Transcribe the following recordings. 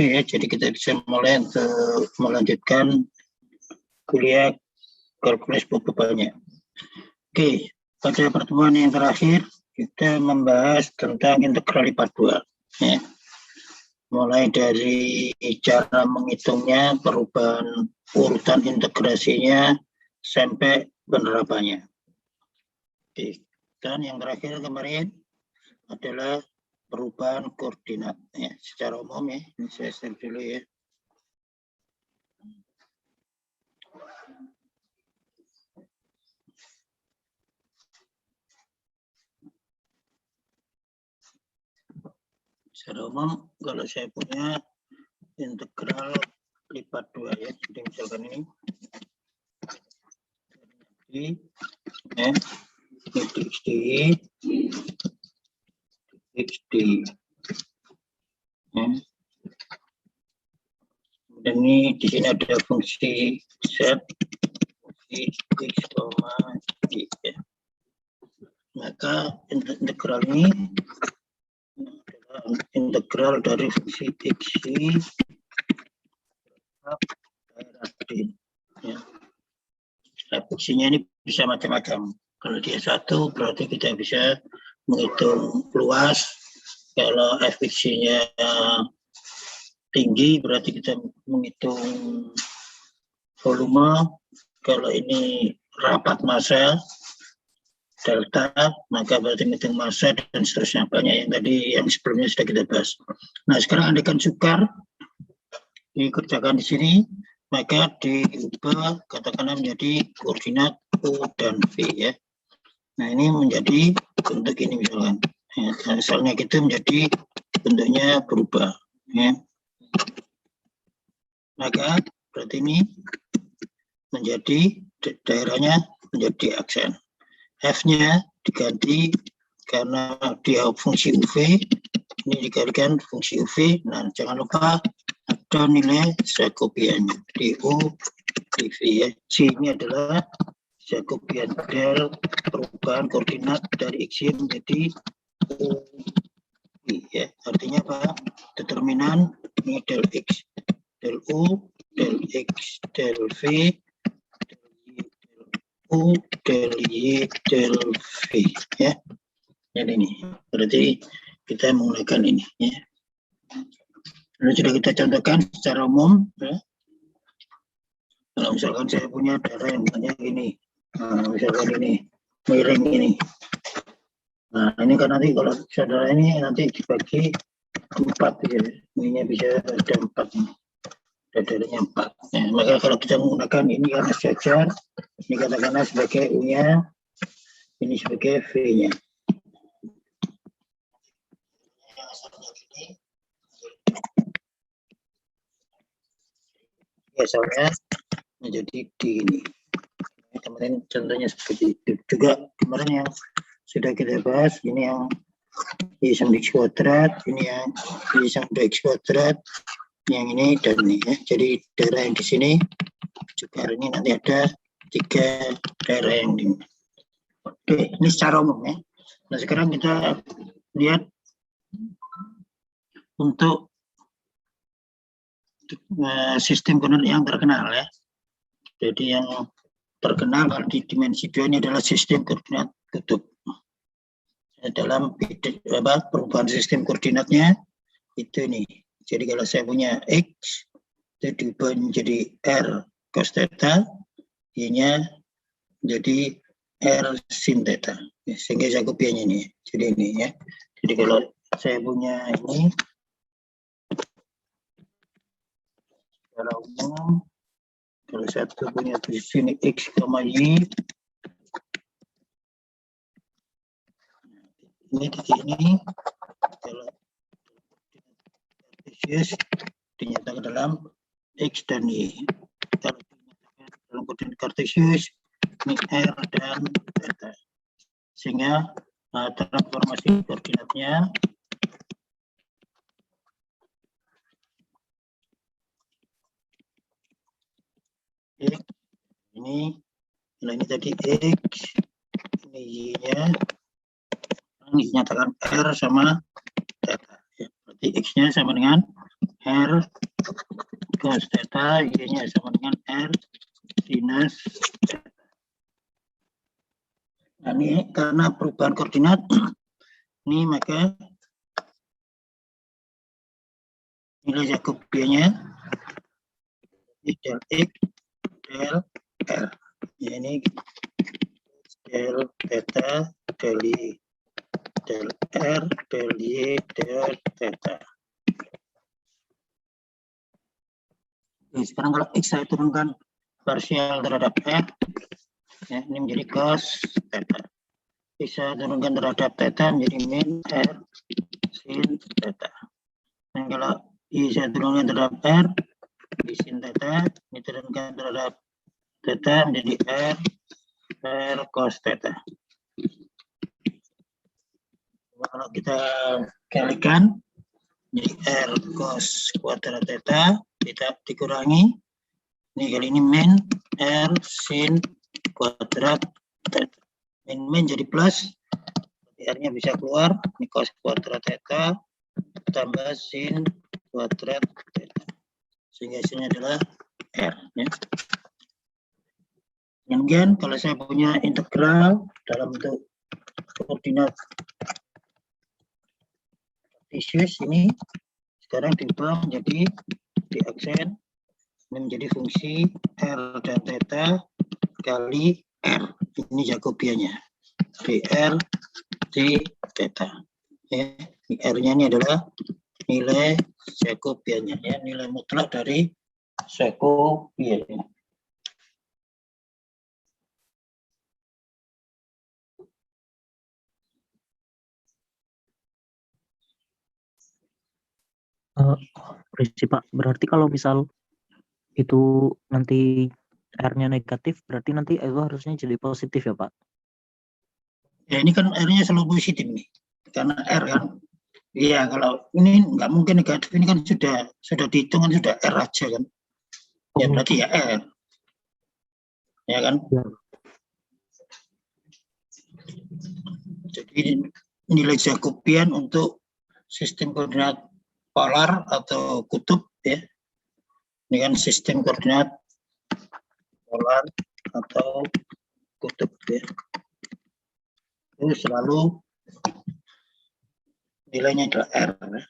ya, jadi kita bisa mulai untuk melanjutkan kuliah kalkulus buku banyak. Oke, pada pertemuan yang terakhir kita membahas tentang integral lipat 2 ya. Mulai dari cara menghitungnya, perubahan urutan integrasinya sampai penerapannya. Oke, dan yang terakhir kemarin adalah perubahan koordinat ya, secara umum ya. Ini saya share dulu ya. Secara umum kalau saya punya integral lipat 2 ya, jadi misalkan ini ya, XD ya. Dan ini di sini ada fungsi Z, fungsi X, Y ya. Maka integral ini adalah integral dari fungsi X daerah D ya. Nah, fungsinya ini bisa macam-macam. Kalau dia 1 berarti kita bisa menghitung luas. Kalau fx-nya tinggi berarti kita menghitung volume. Kalau ini rapat massa delta, maka berarti menghitung massa dan seterusnya, banyak yang tadi yang sebelumnya sudah kita bahas. Nah, sekarang andaikan sukar dikerjakan di sini, maka diubah katakanlah menjadi koordinat U dan V ya. Nah, ini menjadi bentuk ini misalkan. Ya, misalnya gitu menjadi bentuknya berubah ya. Maka berarti ini menjadi daerahnya menjadi aksen. F-nya diganti karena dia fungsi UV, ini dikalikan fungsi UV. Nah, jangan lupa ada nilai Jacobiannya di U di V ya. C ini adalah Jacobian del perubahan koordinat dari X menjadi U ya. Artinya apa? Determinan ini del X, del U, del X, del V, del Y, del U, del Y, del V ya. Jadi ini berarti kita menggunakan ini ya. Lalu sudah kita contohkan secara umum ya. Kalau misalkan saya punya daerah yang banyak ini, nah, misalkan ini miring ini. Nah, ini kan nanti kalau saudara ini nanti dibagi 4 ya. Ini bisa ada 4 nih. Daerahnya 4. Ya, maka kalau kita menggunakan ini karena sejajar, ini katakanlah sebagai U-nya, ini sebagai V-nya. Biasanya menjadi D ini. Kemarin contohnya seperti itu. Juga kemarin yang sudah kita bahas, ini yang Y sama X kuadrat, ini yang Y sama 2X kuadrat, yang ini dan ini ya. Jadi daerah yang di sini juga ini nanti ada 3 daerah yang ini. Oke, ini secara umum ya. Nah, sekarang kita lihat untuk sistem koordinat yang terkenal ya. Jadi yang terkenal di dimensi 2 ini adalah sistem koordinat kutub. Dalam perubahan sistem koordinatnya itu ini. Jadi kalau saya punya X itu diubah menjadi R cos theta, Y-nya jadi R sin theta. Sehingga Jacobiannya ini. Jadi ini ya. Jadi kalau saya punya ini secara umum, kalau saya punya di sini X, Y, ini di sini kalau dinyatakan dalam X dan Y. Kalau dinyatakan dalam koordinat kartesius ini R dan theta. Sehingga transformasi koordinatnya X ini, nah ini tadi X, ini Y-nya, ini dinyatakan R sama theta. Ya, berarti X-nya sama dengan R cos theta, Y-nya sama dengan R sinus theta. Nah, ini karena perubahan koordinat, ini maka nilai Jacobiannya del X del R. Ya, ini del theta del Y del R del Y del theta. Oke, sekarang kalau X saya turunkan parsial terhadap R, ya, ini menjadi cos theta. Bisa turunkan terhadap theta menjadi min R sin theta. Dan kalau Y saya turunkan terhadap R, di sin theta, ini turunkan terhadap theta menjadi R cos theta. Kalau kita kalikan, jadi R cos kuadrat theta, kita dikurangi, ini kali ini min R sin kuadrat theta. Min jadi plus, R-nya bisa keluar, ini cos kuadrat theta, tambah sin kuadrat theta. Sehingga hasilnya adalah R. Ya. Kemudian kalau saya punya integral dalam bentuk koordinat kartesius ini, sekarang diubah menjadi di aksen, ini menjadi fungsi R dan theta kali R. Ini Jacobiannya. dr d theta. Ya, R-nya ini adalah nilai Jacobiannya, ya, nilai mutlak dari Jacobiannya. Prinsip Pak, berarti kalau misal itu nanti R-nya negatif, berarti nanti itu harusnya jadi positif ya Pak? Ya, ini kan R-nya selalu positif nih, karena R kan. Iya, kalau ini nggak mungkin negatif, ini kan sudah dihitung kan, sudah R aja kan. Ya berarti ya R. Ya kan? Ya. Jadi nilai Jacobian untuk sistem koordinat polar atau kutub, ya. Ini kan sistem koordinat polar atau kutub, ya. Itu selalu nilainya adalah R. Ya.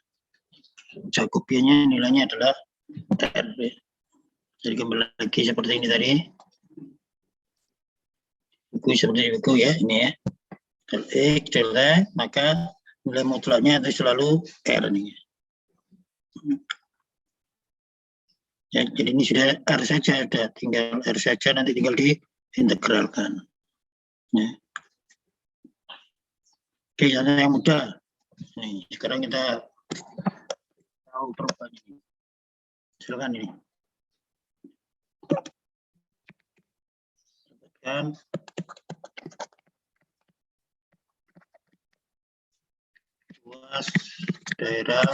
Jacobiannya nilainya adalah R. Ya. Jadi kembali lagi seperti ini tadi. Buku seperti buku ya, ini ya. Del X, del Y, maka nilai mutlaknya itu selalu R nih. Ya, jadi ini sudah R saja, sudah tinggal R saja, nanti tinggal diintegralkan. Ya. Oke, yang mudah. Nih, sekarang kita tahu perubahan ini. Silakan ini. Dapatkan luas daerah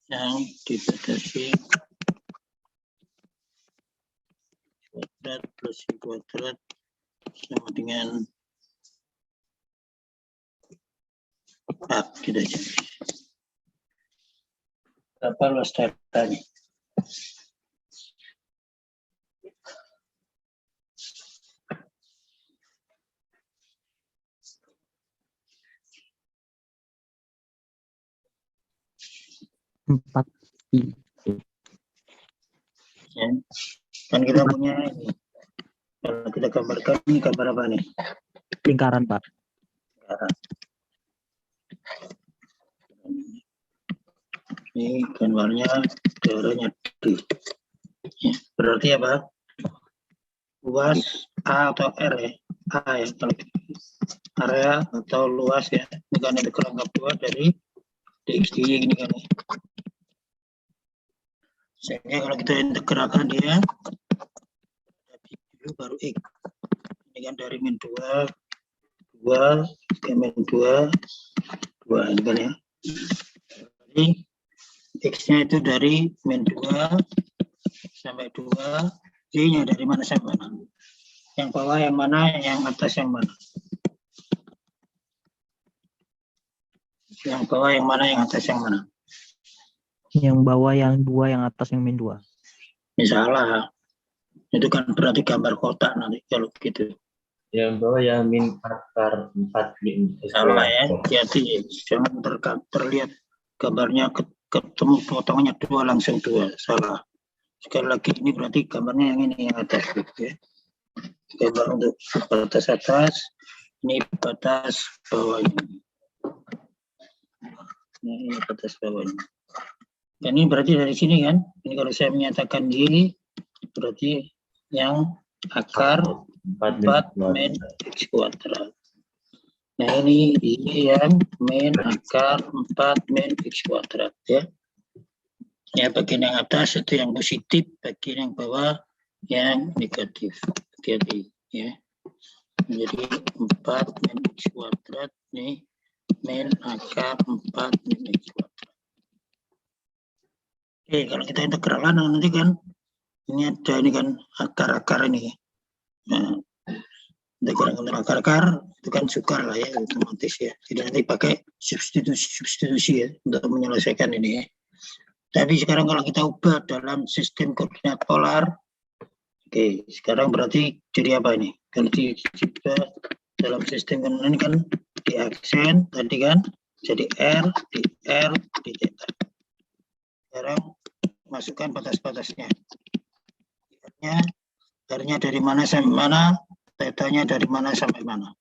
yang dibatasi kuadrat plus kuadrat sama dengan 4 gitu aja. Berapa luas daerahnya? Empat. Ya. Kan kita punya ini. Kalau kita gambarkan ini gambar apa nih? Lingkaran Pak. Lingkaran. Ini gambarnya daerahnya D. Ya, berarti apa? Luas A atau R ya? A ya, kalau area atau luas ya. Bukan itu kerangka dua dari DX ini kan. Sehingga kalau kita integralkan dia, dulu baru X. Ini kan dari min 2 ke min 2 ini kan ya. Jadi X-nya itu dari min 2 sampai 2, Y-nya dari mana sampai mana. Yang bawah yang mana, yang atas yang mana. Yang bawah yang mana, yang atas yang mana? Yang bawah yang 2, yang atas yang min 2. Salah. Itu kan berarti gambar kotak nanti kalau gitu. Yang bawah yang min akar 4 min. Salah ya, hati-hati. Jangan terlihat gambarnya ketemu potongannya 2 langsung 2. Salah. Sekali lagi ini berarti gambarnya yang ini, yang atas gitu ya. Gambar untuk batas atas, ini batas bawahnya. Ini batas bawahnya. Dan ini berarti dari sini kan, ini kalau saya menyatakan Y, berarti yang akar 4 min X kuadrat. Nah ini yang min akar 4 min X kuadrat ya. Ya bagian yang atas itu yang positif, bagian yang bawah yang negatif. Hati-hati ya. Jadi 4 min X kuadrat ini min akar 4 min X kuadrat. Oke, kalau kita integralkan nanti kan ini ada ini kan akar-akar ini. Nah, integral akar-akar itu kan sukar lah ya, otomatis ya. Jadi nanti pakai substitusi ya untuk menyelesaikan ini ya. Tapi sekarang kalau kita ubah dalam sistem koordinat polar, oke, sekarang berarti jadi apa ini? Kalau kita dalam sistem ini kan di aksen tadi kan jadi R di theta. Sekarang masukkan batas-batasnya. R-nya dari mana sampai mana, theta-nya dari mana sampai mana.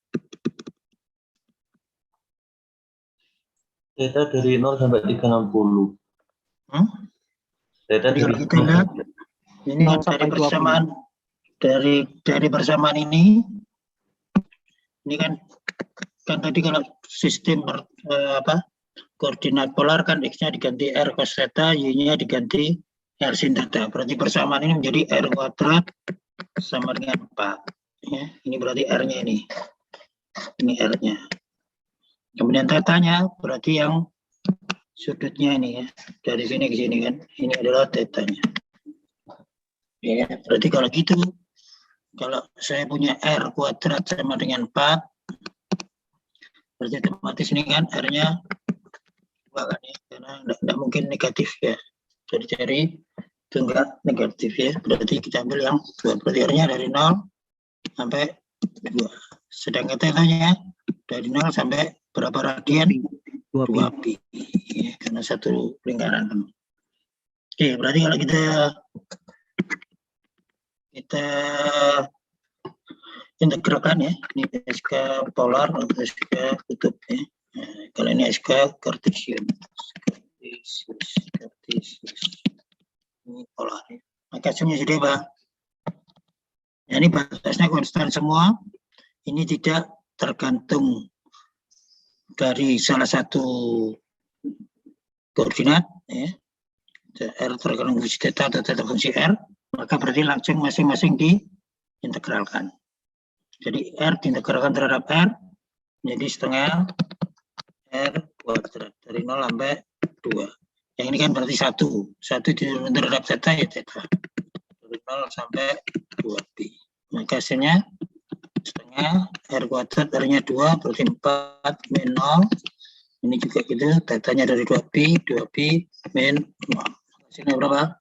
Theta dari 0 sampai 360. Theta Jadi dari kalau kita lihat ini dari persamaan dari persamaan ini kan tadi kalau sistem koordinat polar kan X-nya diganti R cos theta, Y-nya diganti R sin theta. Berarti persamaan ini menjadi R kuadrat sama dengan 4. Ya, ini berarti R-nya ini. Ini R-nya. Kemudian theta-nya berarti yang sudutnya ini ya. Dari sini ke sini kan. Ini adalah theta-nya. Ya, berarti kalau gitu, kalau saya punya R kuadrat sama dengan 4, berarti otomatis ini kan R-nya kan ya, karena tidak mungkin negatif ya. Jadi itu enggak negatif ya. Berarti kita ambil yang 2. Berarti R-nya dari 0 sampai 2. Sedangkan theta-nya dari 0 sampai berapa radian? 2pi. Ya, karena satu lingkaran. Oke, berarti kalau kita integralkan ya, ini SK polar atau SK kutub ya. Nah, kalau ini SK kartesius. Ini polar ya. Maka hasilnya jadi apa? Nah, ini batasnya konstan semua. Ini tidak tergantung dari salah satu koordinat ya. R tergantung fungsi theta atau theta fungsi R, maka berarti langsung masing-masing diintegralkan. Jadi R diintegralkan terhadap R menjadi setengah R kuadrat dari 0 sampai 2. Yang ini kan berarti 1 terhadap theta ya theta. Dari 0 sampai 2pi. Maka hasilnya setengah R kuadrat R-nya 2 berarti 4 min 0. Ini juga gitu, theta-nya dari 2pi min 0. Hasilnya berapa?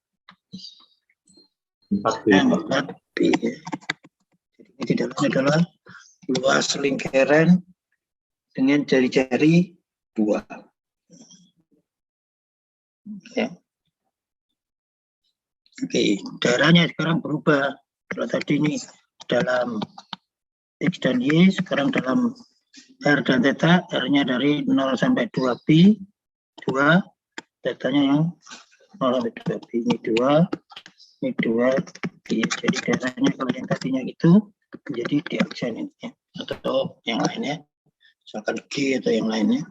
4pi. Jadi ini dalamnya adalah luas lingkaran dengan jari-jari 2. Ya. Oke, daerahnya sekarang berubah. Kalau tadi ini dalam X dan Y, sekarang dalam R dan theta, R-nya dari 0 sampai 2pi, 2, theta-nya yang 0 sampai 2pi, ini 2, ini 2pi. Jadi daerahnya kalau yang tadinya itu menjadi di aksen ini ya. Atau yang lainnya, misalkan G atau yang lainnya.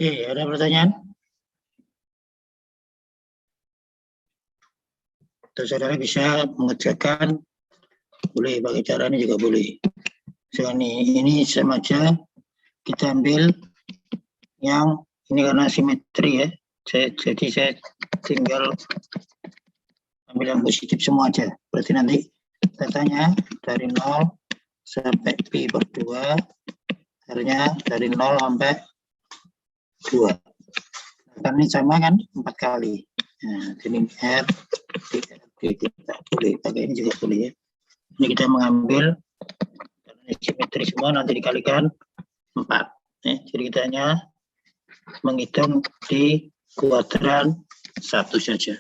Oke, ada pertanyaan? Atau saudara bisa mengerjakan, boleh pakai cara ini juga boleh. So, ini sama aja, kita ambil yang ini karena simetri ya. Jadi saya tinggal ambil yang positif semua aja. Berarti nanti datanya dari 0 sampai pi per 2, R-nya dari 0 sampai 2. Kan ini sama kan 4 kali. Nah, jadi R kita boleh pakai ini juga boleh ya. Ini kita mengambil karena simetri semua nanti dikalikan 4. Jadi kita hanya menghitung di kuadran 1 saja.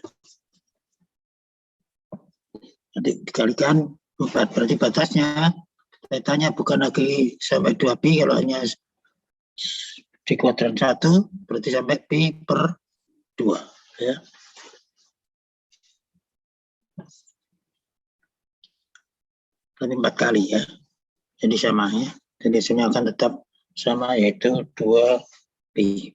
Nanti dikalikan 4, berarti batasnya datanya bukan lagi sampai 2pi, kalau hanya di kuadran 1 berarti sampai pi per 2 ya. Berarti 4 kali ya. Jadi sama ya. Jadi hasilnya akan tetap sama, yaitu 2pi.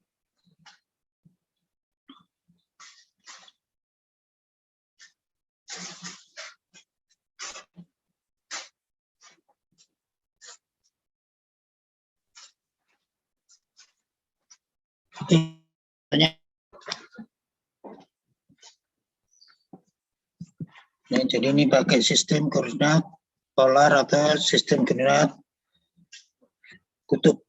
Nah, jadi ini pakai sistem koordinat polar atau sistem koordinat kutub.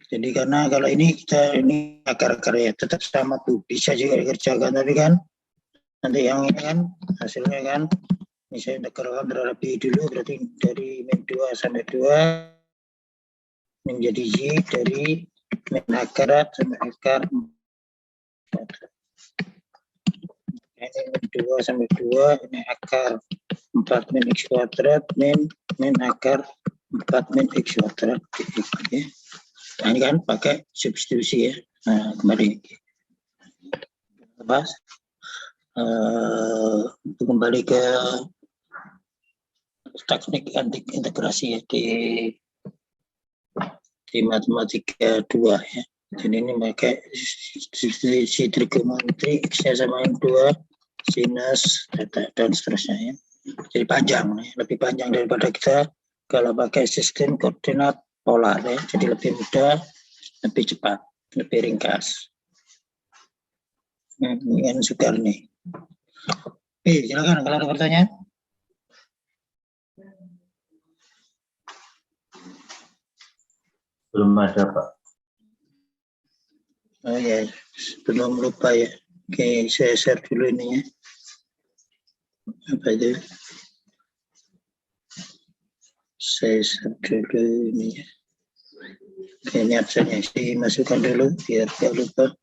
Jadi karena kalau ini kita ini akar-akar ya tetap sama tuh, bisa juga dikerjakan, tapi kan nanti yang ini kan hasilnya kan misalnya kerjakan terhadap pi dulu, berarti dari min 2 sampai 2 menjadi y dari min akarat sampai akar 4. Ini min 2 sampai 2, ini akar 4 min x kuadrat min akar 4 min x kuadrat ya. Nah, ini kan pakai substitusi ya. Nah, kembali kembali ke teknik integrasi ya di matematika 2 ya. Jadi ini pakai substitusi trigonometri, x-nya sama 2, sinus, dan seterusnya ya. Jadi panjang ya, lebih panjang daripada kita kalau pakai sistem koordinat polar ya. Jadi lebih mudah, lebih cepat, lebih ringkas. Ini kan sukar nih. Oke, silakan kalau ada pertanyaan. Belum ada, Pak. Oh ya, belum lupa ya. Oke, saya share dulu ini ya. Apa itu? Saya share dulu ini ya. Oke, ini absennya dimasukkan dulu biar tidak lupa.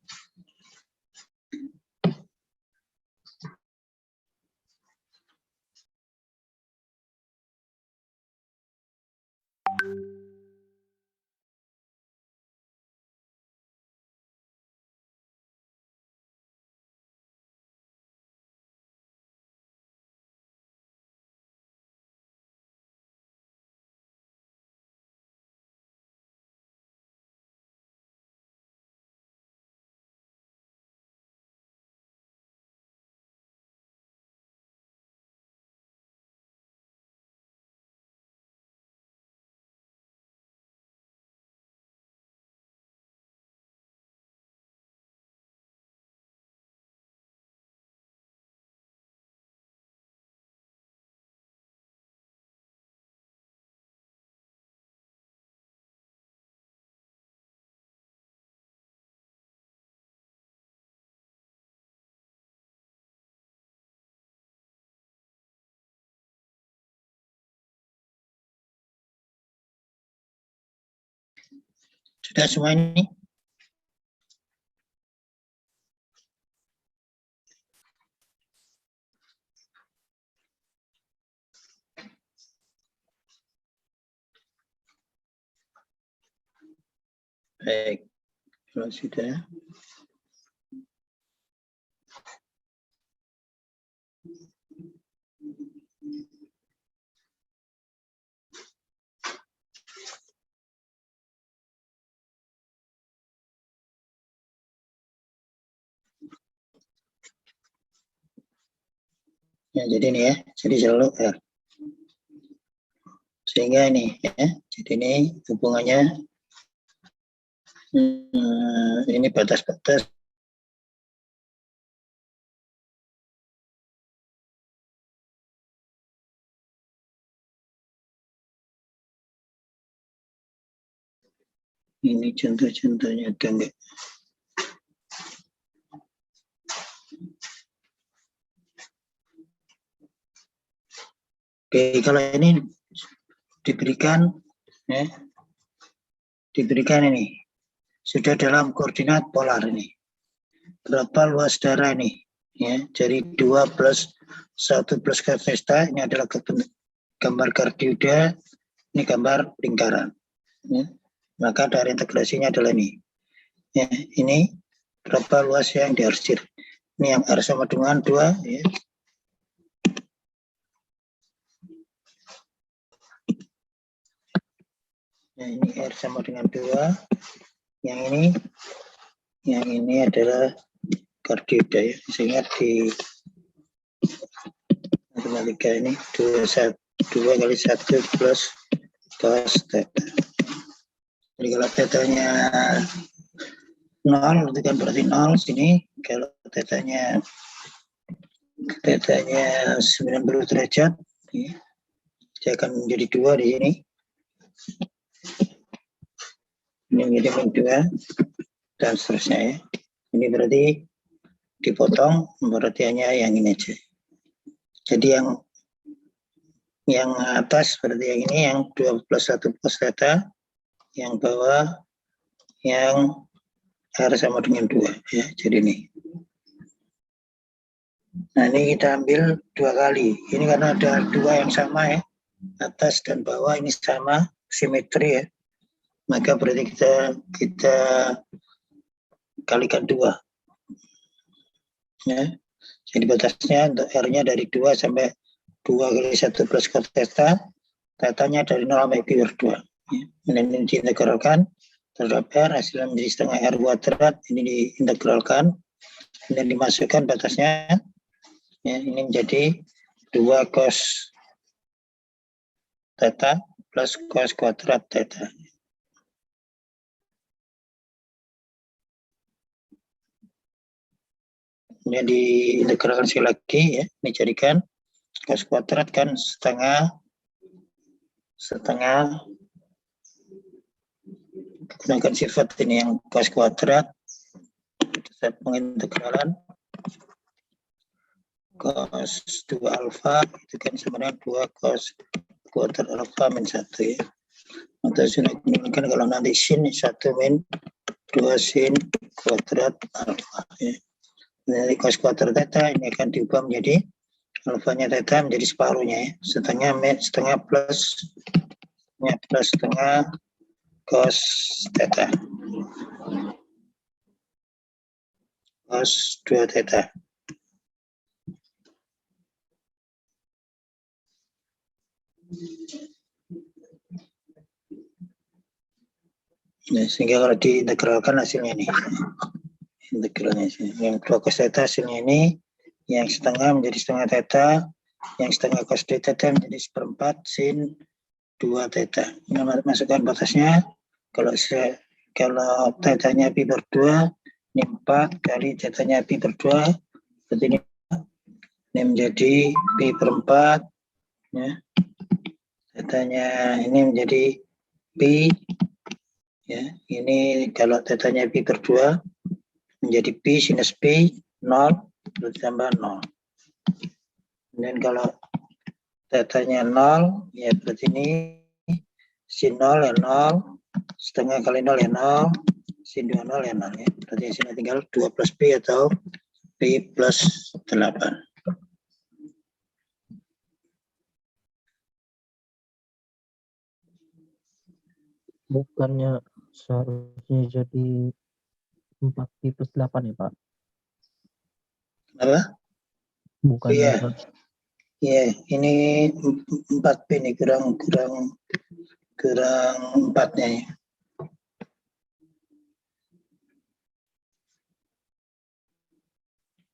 Sudah semua ini? Baik, kalau sudah. Ya, jadi ini ya, jadi selalu R. Sehingga ini ya, jadi ini hubungannya ini batas-batas ini contoh-contohnya ada enggak? Oke, kalau ini diberikan ya, diberikan ini sudah dalam koordinat polar ini. Berapa luas darah ini? Ya, jadi 2 plus 1 plus cos theta ini adalah gambar kardioida, ini gambar lingkaran. Ya. Maka dari integrasinya adalah ini. Ya, ini berapa luas yang diarsir? Ini yang R sama dengan 2 ya. Nah, ini R sama dengan 2. Yang ini adalah kardioida ya. Sehingga di matematika ini 2 kali 1 plus cos theta. Jadi kalau tetanya 0 itu kan berarti 0 sini. Kalau tetanya 90 derajat ya, dia akan menjadi 2 di sini. Ini menjadi min 2 dan seterusnya ya. Ini berarti dipotong, berarti hanya yang ini aja. Jadi yang atas berarti yang ini, yang 2 plus 1 plus theta, yang bawah yang R sama dengan 2 ya. Jadi ini. Nah, ini kita ambil 2 kali. Ini karena ada 2 yang sama ya. Atas dan bawah ini sama, simetri ya. Maka berarti kita kalikan 2. Ya. Jadi batasnya untuk R-nya dari 2 sampai 2 kali 1 plus cos theta, tetanya dari 0 sampai pi per 2. Ya. Ini diintegralkan terhadap R, hasilnya menjadi setengah R kuadrat, ini diintegralkan, dan dimasukkan batasnya, ya, ini menjadi 2 cos theta plus cos kuadrat theta. Ini diintegralkan sekali lagi ya, ini jadikan cos kuadrat kan setengah gunakan sifat ini yang cos kuadrat, saya pengintegralan cos 2 alfa itu kan sebenarnya 2 cos kuadrat alfa min 1 ya. Atau sudah gunakan kalau nanti sin 1 min 2 sin kuadrat alfa ya. Dari cos kuadrat theta ini akan diubah menjadi alfanya theta menjadi separuhnya ya. Setengah plus setengah cos theta. Cos 2 theta. Nah, sehingga kalau diintegralkan hasilnya ini. Integralnya yang 2 cos theta hasilnya ini, yang setengah menjadi setengah theta, yang setengah cos theta menjadi seperempat sin 2 theta. Ini masukkan batasnya. Kalau tetanya pi per 2, ini 4 kali tetanya pi per 2, berarti ini menjadi pi per 4 ya. Tetanya ini menjadi pi ya. Ini kalau tetanya pi per 2 menjadi pi sinus pi 0 ditambah 0. Dan kalau tetanya 0 ya berarti ini sin 0 ya 0, setengah kali 0 ya 0, sin 2 0 ya 0 ya. Berarti sini tinggal 2 plus pi atau pi plus 8. Bukannya seharusnya jadi 4pi plus 8 ya Pak? Apa? Bukannya Iya, ini 4pi nih, kurang 4-nya ya.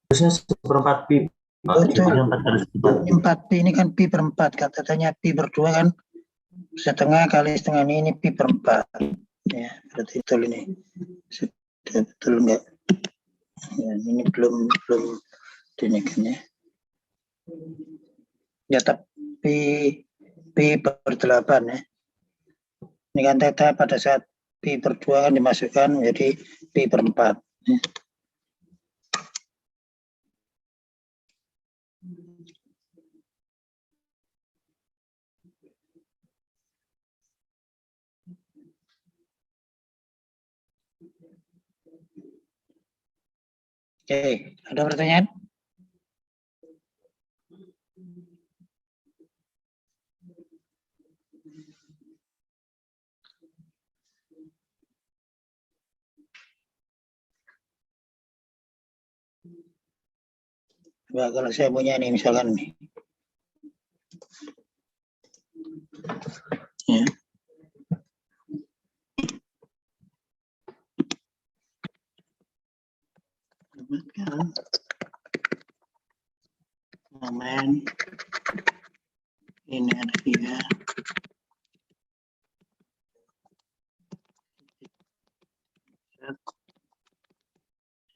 Harusnya 1/4 pi Betul. Ini 4 kali 4. Ini 4Pi ini kan Pi per 4. Katanya Pi per 2 kan setengah kali setengah ini Pi per 4. Ya, berarti betul ini. Sudah betul enggak? Ya, ini belum dinikan ya. Ya, tapi Pi per 8 ya. Ini kan theta pada saat Pi per 2 kan dimasukkan menjadi Pi per 4. Ya. Oke, ada pertanyaan? Coba kalau saya punya nih misalkan nih. Ya. Dapatkan momen inersia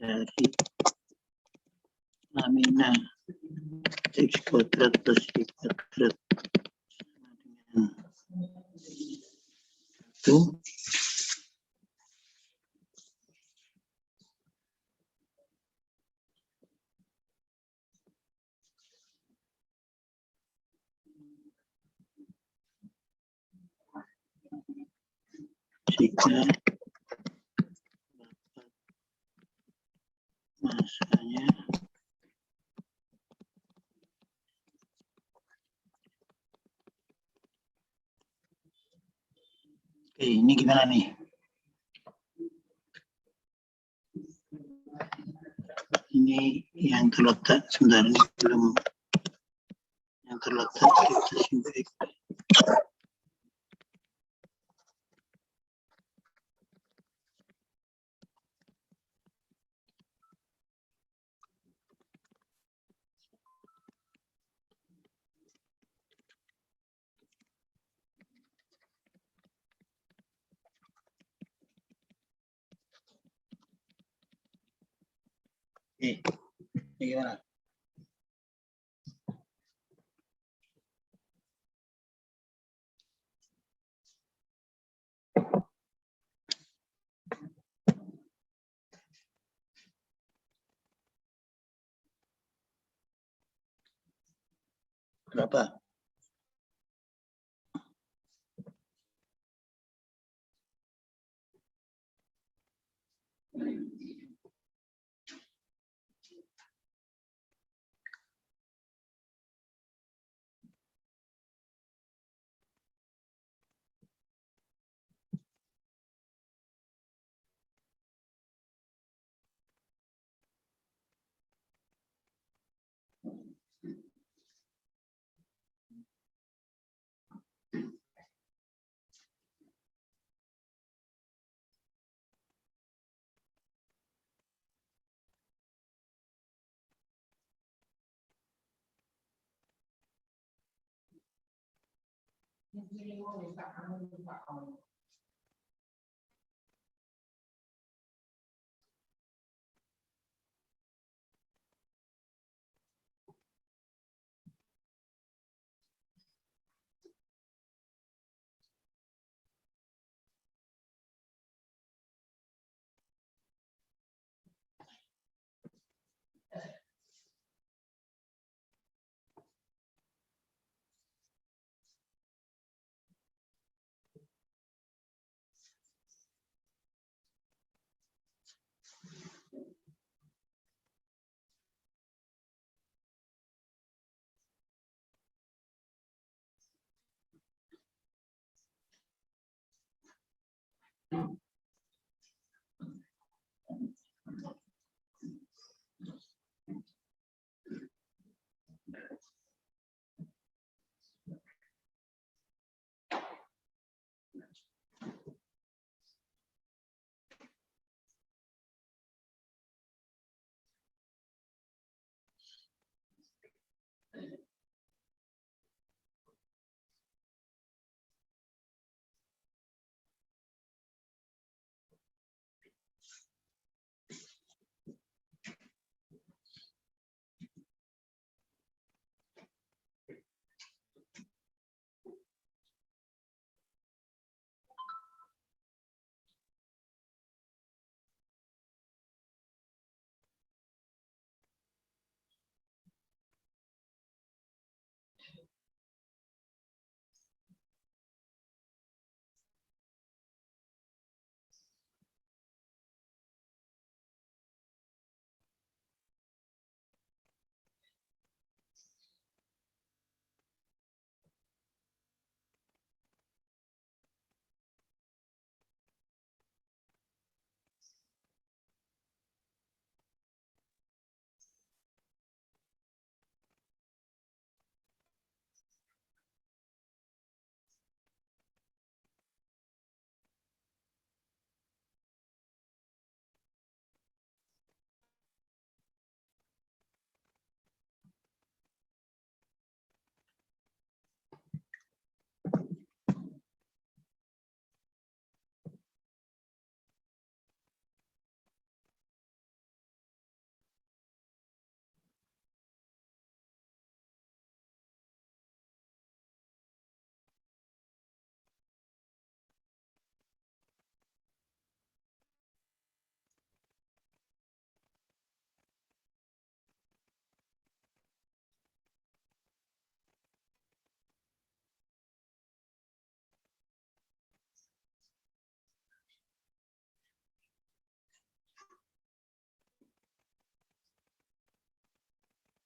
dari lamina X kuadrat plus Y kuadrat sama dengan 1 jika masanya oke, ini gimana nih? Ini yang terletak sebentar, ini belum yang terletak di simfik. Ini gimana? Berapa?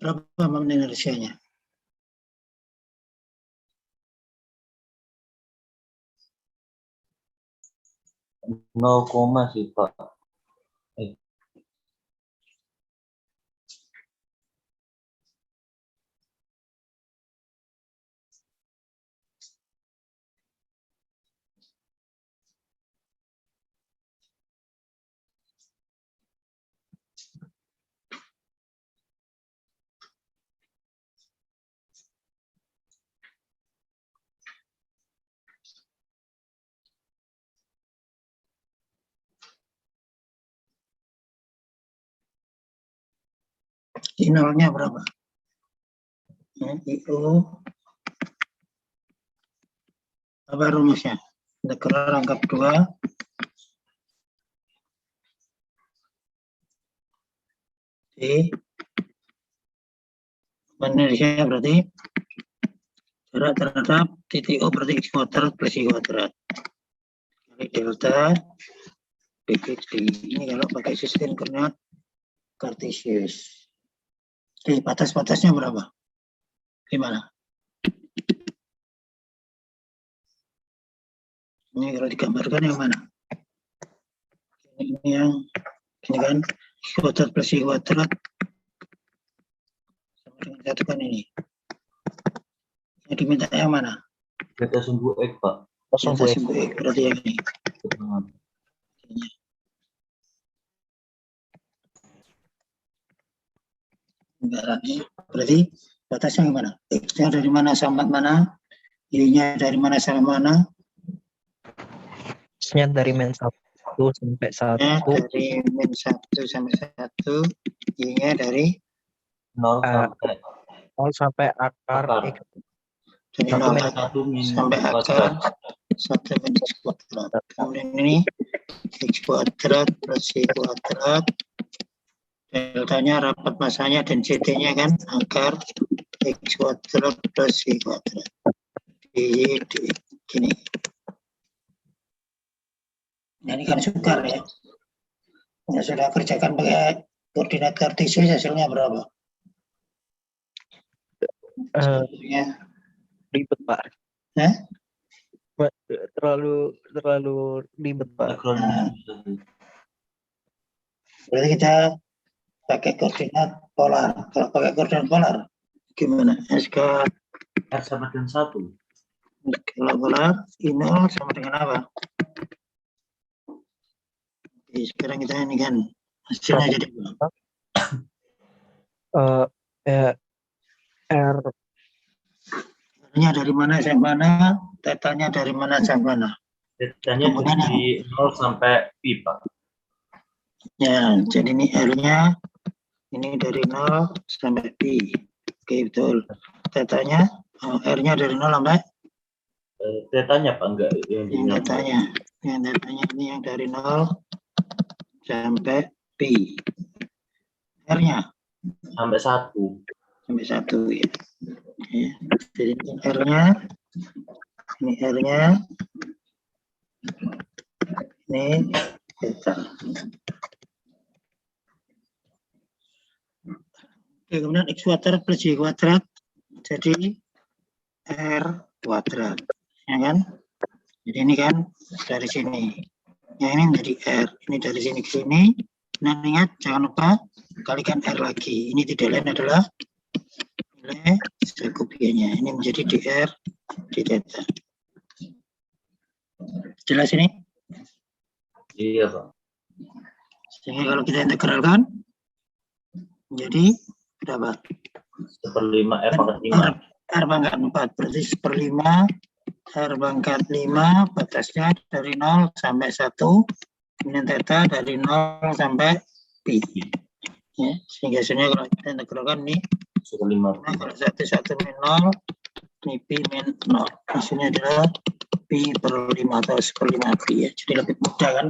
Berapa moment inersianya? Nol koma sih Pak. I nolnya berapa? Ya, IU apa rumusnya? Integral rangkap 2 di inersianya berarti jarak terhadap titik O berarti X kuadrat plus Y kuadrat kali delta dx ini kalau pakai sistem koordinat kartesius. Oke, batas-batasnya berapa? Gimana? Ini kalau digambarkan yang mana? Ini yang ini kan X kuadrat plus Y kuadrat sama dengan satu kan ini. Yang diminta yang mana? Beta sumbu X Pak. Kosong Delta gue. sumbu X berarti yang ini. Berarti batasnya gimana? X-nya dari mana sampai mana? Y-nya dari mana sampai mana? X-nya dari min 1 sampai 1. Y-nya dari min 1 sampai 1. Y-nya dari Nol Eh, sampai 0 sampai akar akar. X. dari Satu 0 min Satu min sampai X akar kuadrat. 1 min X kuadrat. Kemudian ini X kuadrat plus Y kuadrat. Deltanya rapat masanya dan CT-nya kan akar X kuadrat plus Y kuadrat. Di gini. Nah, ini kan sukar ya. Ya, sudah kerjakan pakai koordinat kartesius hasilnya berapa? eh, ribet Pak. Hah? Terlalu ribet Pak. Akronim. Berarti kita pakai koordinat polar. Kalau pakai koordinat polar, gimana? SK R sama dengan 1. kalau polar, I0 sama dengan apa? Oke, sekarang kita ini kan hasilnya jadi apa? Eh, eh, R R-nya dari mana sampai mana? Tetanya dari mana sampai mana? Tetanya Kemudian dari 0 sampai pi Pak. ya, jadi ini R-nya ini dari 0 sampai pi. Oke, betul. Tetanya, R-nya dari 0 sampai Tetanya Pak enggak yang di yang 0. datanya. Yang datanya ini yang dari 0 sampai pi. R-nya Sampai 1. sampai 1 ya. Oke. Jadi ini R-nya, ini R-nya, ini theta. Oke, kemudian X kuadrat plus Y kuadrat jadi R kuadrat, ya kan? Jadi ini kan dari sini, yang ini menjadi R, ini dari sini ke sini. Nah, ingat jangan lupa kalikan R lagi. Ini tidak lain adalah nilai sekubianya. Ini menjadi dr di theta. Jelas ini? Iya Pak. Sehingga kalau kita integralkan menjadi berapa? 1/5 R pangkat 5. R pangkat 4 berarti 1/5 R pangkat 5 batasnya dari 0 sampai 1, kemudian theta dari 0 sampai pi. Ya, sehingga hasilnya kalau kita integralkan ini 1/5. nah, kalau 1 min 0 ini pi min 0, hasilnya adalah pi per 5 atau 1/5 pi ya, jadi lebih mudah kan.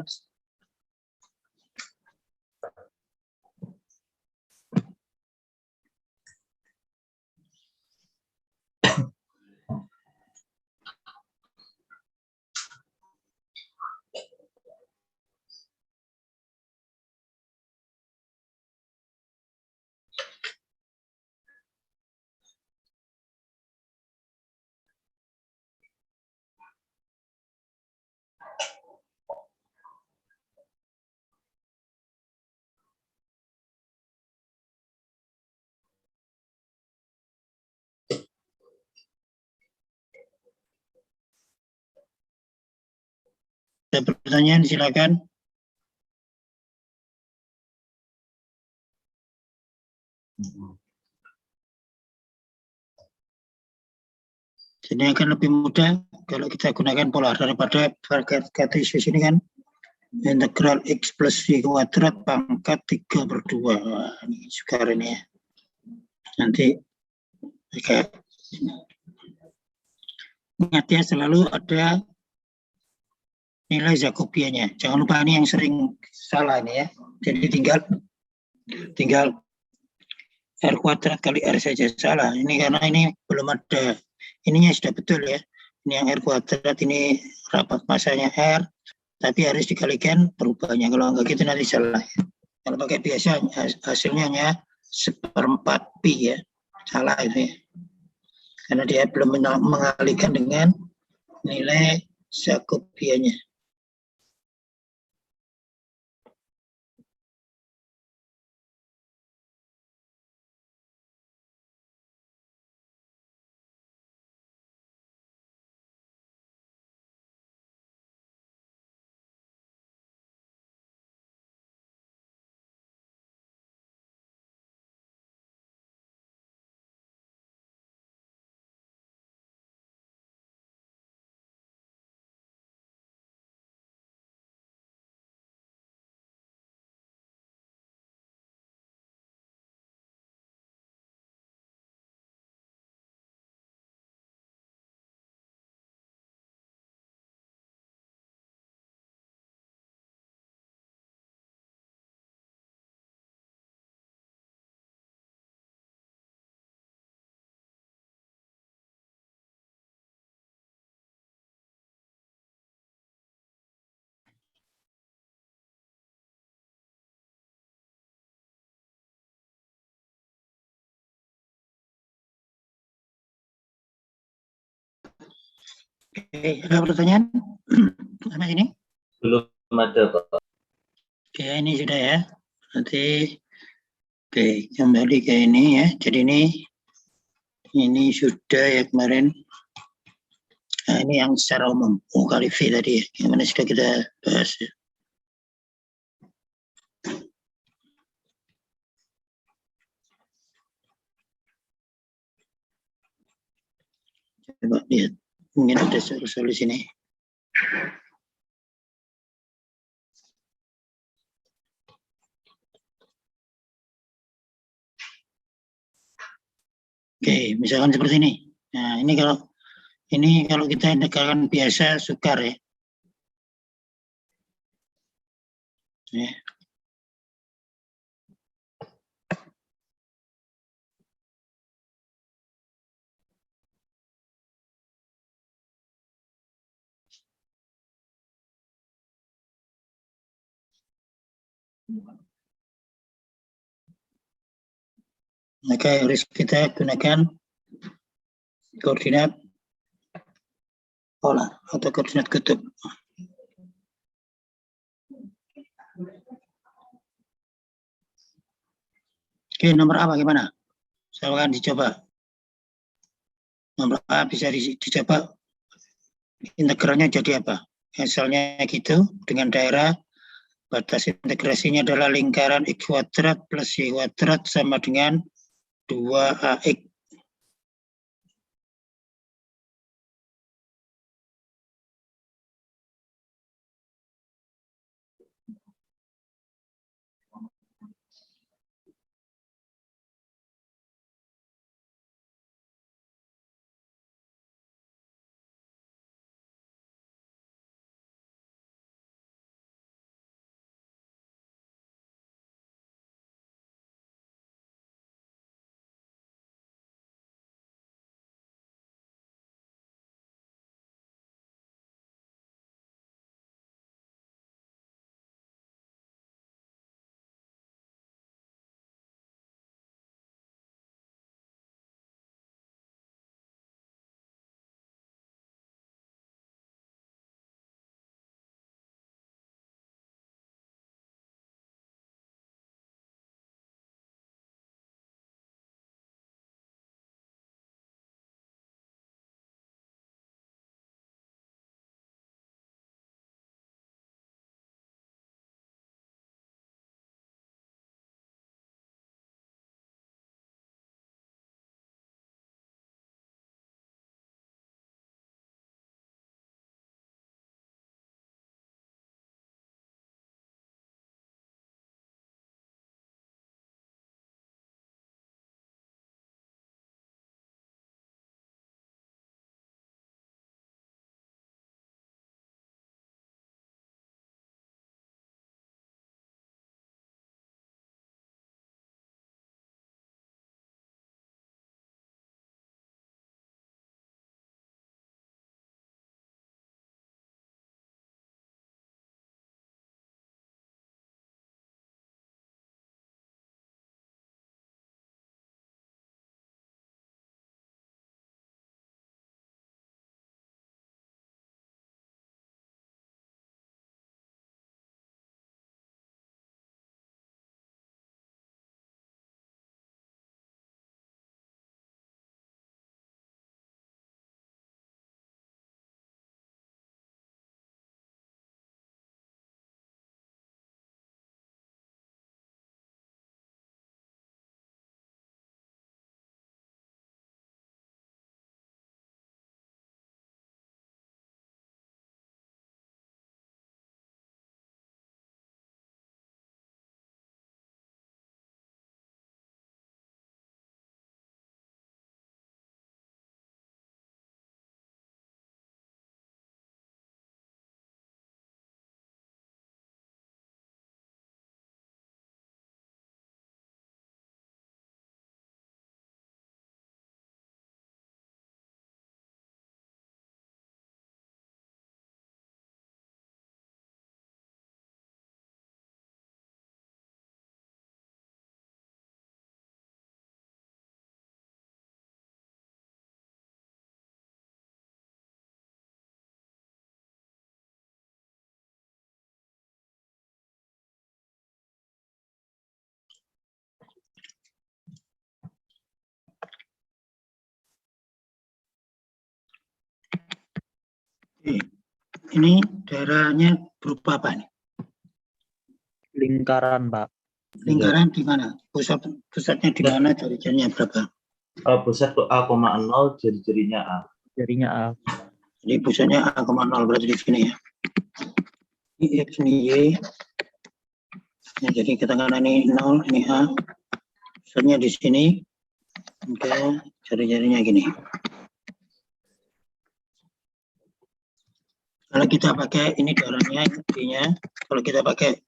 Ada pertanyaan, silakan. Jadi akan lebih mudah kalau kita gunakan pola daripada Cartesius ini kan integral x plus y kuadrat pangkat 3/2. Wah, ini sukar ini ya. Nanti kayak ingat ya, selalu ada nilai Jacobiannya. Jangan lupa, ini yang sering salah ini ya. Jadi tinggal R kuadrat kali R saja salah. Ini karena ini belum ada, ininya sudah betul ya. Ini yang R kuadrat, ini rapat masanya R, tapi harus dikalikan perubahannya. Kalau enggak gitu nanti salah. Kalau pakai biasa hasilnya hanya 1/4 pi ya. Salah itu ya. Karena dia belum mengalihkan dengan nilai Jacobiannya. Oke, ada pertanyaan? Sama ini? Belum ada, Pak. Oke, ini sudah ya. Nanti oke, kembali ke ini ya. Jadi ini sudah ya kemarin. Nah, ini yang secara umum. Kali V tadi ya. Yang mana sudah kita bahas ya. Coba lihat. Mungkin ada solusi ini. Oke, misalkan seperti ini. Nah, ini kalau kita integralkan biasa sukar ya. Ya. Maka harus kita gunakan koordinat pola atau koordinat kutub. Oke, nomor A bagaimana? Saya akan dicoba. Nomor A bisa dicoba integralnya jadi apa? Hasilnya gitu, dengan daerah batas integrasinya adalah lingkaran x kuadrat plus y kuadrat sama dengan 2ax. Oke. Ini daerahnya berupa apa nih? Lingkaran, Pak. Lingkaran di mana? Pusatnya di mana? Jari-jarinya berapa? Pusat tuh A,0, jari-jarinya A. Jarinya A. Jadi pusatnya A,0 berarti di sini ya. Ini X, ini Y. Ya, jadi kita katakan ini 0, ini A. Pusatnya di sini. Oke, jari-jarinya gini. Kalau kita pakai ini daerahnya, intinya. Kalau kita pakai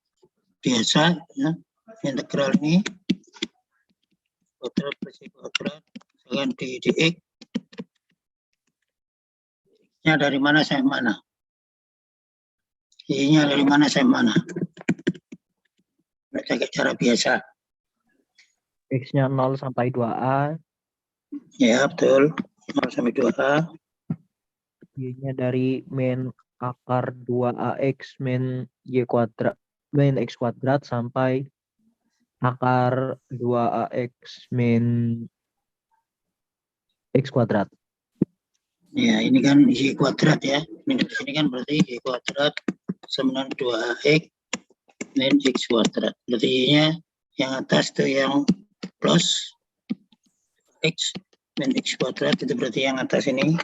biasa, ya, integral ini kuadrat plus Y kuadrat, misalkan di X. Y-nya dari mana sampai mana? Y-nya dari mana sampai mana? Pakai cara biasa. X-nya 0 sampai 2A. Ya, betul. 0 sampai 2A. Y-nya dari min akar 2AX min Y kuadrat, min X kuadrat sampai akar 2AX min X kuadrat. Ya, ini kan Y kuadrat ya. Ini di sini kan berarti Y kuadrat sama 2AX min X kuadrat. Berarti Y-nya yang atas itu yang plus X min X kuadrat, itu berarti yang atas ini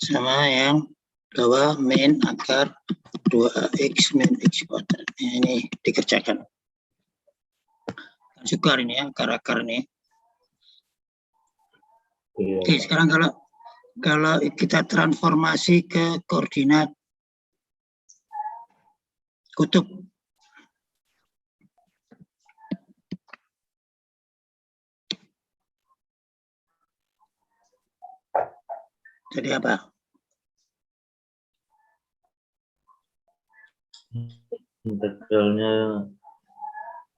sama yang bawah min akar 2AX min X kuadrat. Ya, ini dikerjakan. Sukar ini ya, akar-akar ini. Oke, sekarang kalau kita transformasi ke koordinat kutub. Jadi apa?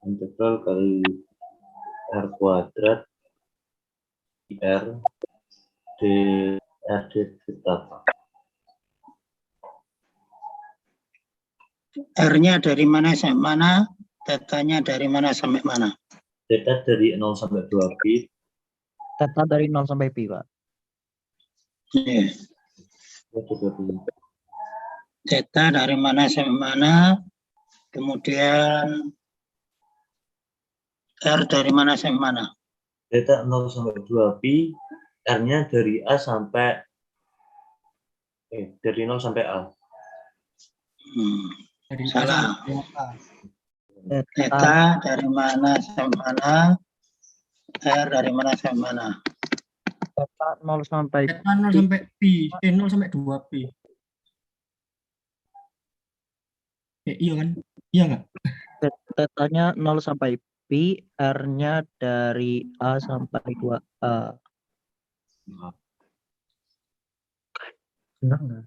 Integral kali R kuadrat R d R d theta. R-nya dari mana sampai mana? Theta-nya dari mana sampai mana? Theta dari 0 sampai 2pi. Theta dari 0 sampai pi, Pak. Ya. Theta dari mana sampai mana? Kemudian R dari mana sampai mana? Theta 0 sampai 2pi, R-nya dari A sampai dari 0 sampai A. Salah. Theta dari mana sampai mana? R dari mana sampai mana? Theta 0 sampai Theta 0 sampai pi, 0 sampai 2 pi. Iya kan? Iya nggak? Tetanya 0 sampai pi, R-nya dari A sampai 2A. Benar nggak?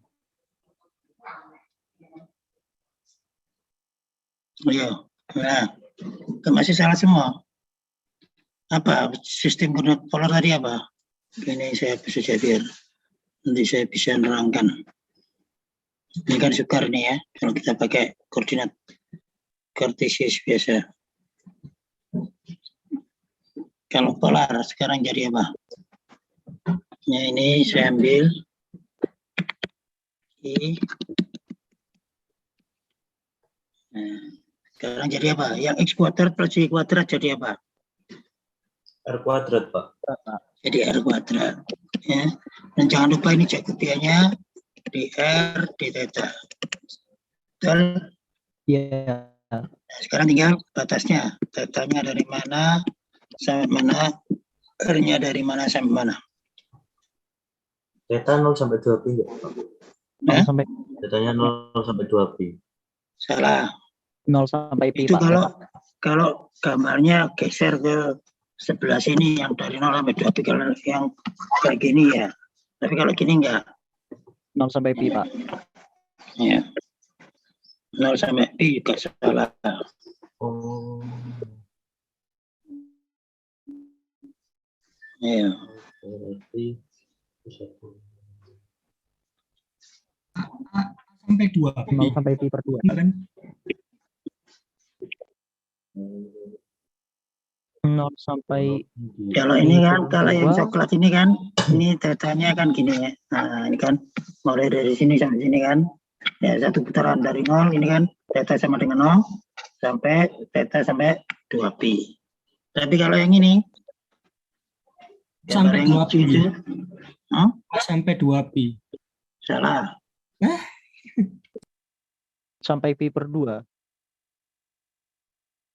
Iya. Nah, masih salah semua. Apa sistem koordinat polar tadi apa? Ini saya bisa biar nanti saya bisa nerangkan. Ini kan sukar nih ya, kalau kita pakai koordinat kartesius biasa. Kalau polar sekarang jadi apa? Ya, ini saya ambil I. Nah, sekarang jadi apa? Yang X kuadrat plus Y kuadrat jadi apa? R kuadrat, Pak. Jadi R kuadrat. Ya. Dan jangan lupa ini Jacobiannya di R di theta. Betul? Iya. Nah, sekarang tinggal batasnya. Thetanya dari mana sampai mana? R-nya dari mana sampai mana? Theta 0 sampai 2pi enggak, Pak? 0 sampai Thetanya 0 sampai 2pi. Salah. 0 sampai pi, Itu Pak. kalau gambarnya geser ke sebelah sini yang dari 0 sampai 2pi, kalau yang kayak gini ya. Tapi kalau gini enggak. 0 sampai pi, Pak. Ya. 0 sampai pi juga salah. Oh. Ya. Berarti Sampai 2 pi. 0 sampai pi per 2. Kan? 0 sampai Kalau ini kan, per kalau yang dua. coklat ini kan, ini datanya kan gini ya. Nah, ini kan mulai dari sini sampai sini kan. Ya, satu putaran dari 0, ini kan data sama dengan 0 sampai data sampai 2pi. Tapi kalau yang ini, gambar Sampai yang 2pi. hijau itu, Sampai 2pi. salah. Sampai pi per 2.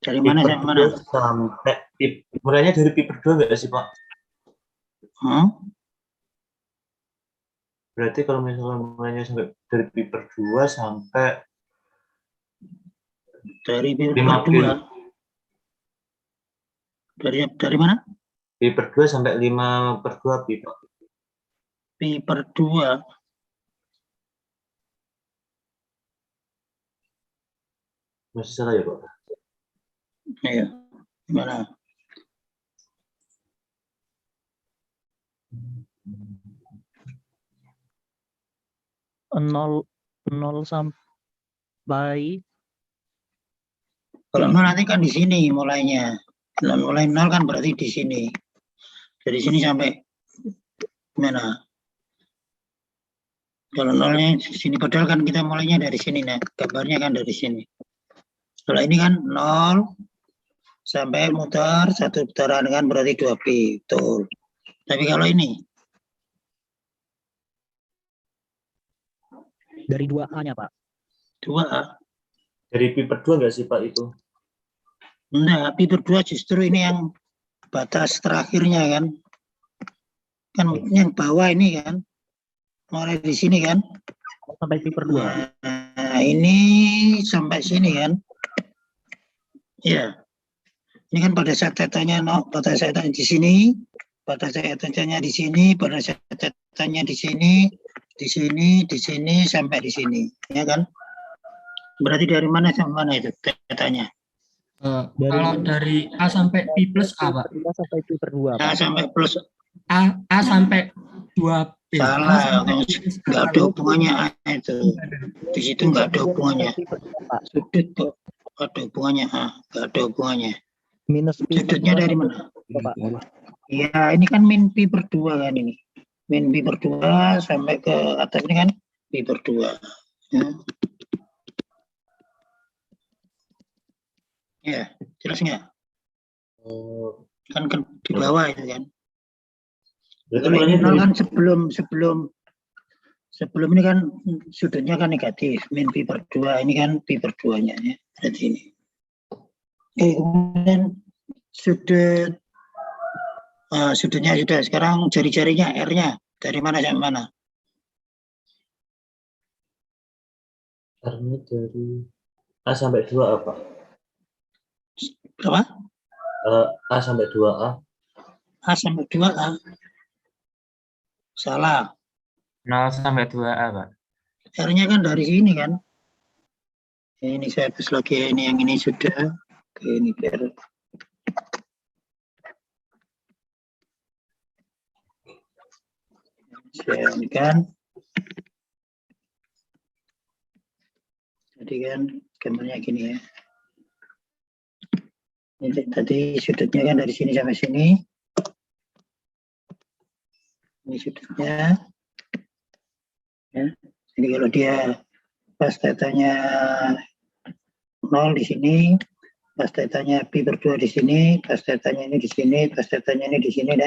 Dari Pi mana per sampai mana? 2 sampai mulainya dari pi per 2 nggak sih Pak? Berarti kalau misalnya mulainya sampai dari pi per 2 sampai Dari pi per 5 pi. 2. Dari mana? Pi per 2 sampai 5 per 2 pi Pak. Pi per 2. Masih salah ya Pak? Iya. Gimana? Nol sampai Kalau 0 nanti kan di sini mulainya. Mulai 0 kan berarti di sini. Dari sini sampai mana? Kalau 0-nya di sini, padahal kan kita mulainya dari sini, nah. Gambarnya kan dari sini. Kalau ini kan 0 sampai muter, satu putaran kan berarti 2pi. Betul. Tapi kalau ini, dari 2A-nya, Pak. 2A. Dari pi per 2 nggak sih Pak itu? Enggak, pi per 2 justru ini yang batas terakhirnya kan. Kan yang bawah ini kan. Mulai di sini kan. Sampai pi per 2. Nah, ini sampai sini kan. Ya. Ini kan pada saat tetanya pada saat di sini, pada saat tetanya di sini, pada saat tetanya di sini, di sini, di sini sampai di sini, ya kan? Berarti dari mana sampai mana itu tetanya? Kalau dari A sampai pi plus A, Pak. Sampai pi per 2, A Pak. sampai plus A sampai 2P. salah, nggak ada hubungannya A itu. Di situ nggak ada hubungannya. Sudut kok ada hubungannya A, nggak ada hubungannya. Minus pi per Sudutnya 2 dari sampai mana? Pak. Ya, ini kan min pi per 2 kan ini. Min pi per 2 sampai ke atas ini kan pi per 2. Ya. Ya, jelas nggak? Kan di bawah itu kan. Berarti Kalau mulainya ini dari kan sebelum ini kan sudutnya kan negatif, min pi per 2, ini kan pi per 2-nya ya. Berarti ini. Kemudian sudutnya sudah, sekarang jari-jarinya R-nya dari mana sampai mana? R-nya dari A sampai 2A Pak. Berapa? A sampai 2A. A sampai 2A. Salah. 0 sampai 2A, Pak. R-nya kan dari sini kan. Ini saya hapus lagi, ini yang ini sudah. Oke, ini biar. Saya ini kan. Jadi kan gambarnya gini ya. Ini tadi sudutnya kan dari sini sampai sini. Ini sudutnya. Ya. Jadi kalau dia pas tetanya 0 di sini, pas tetanya pi per 2 di sini, pas tetanya ini di sini, pas tetanya ini di sini,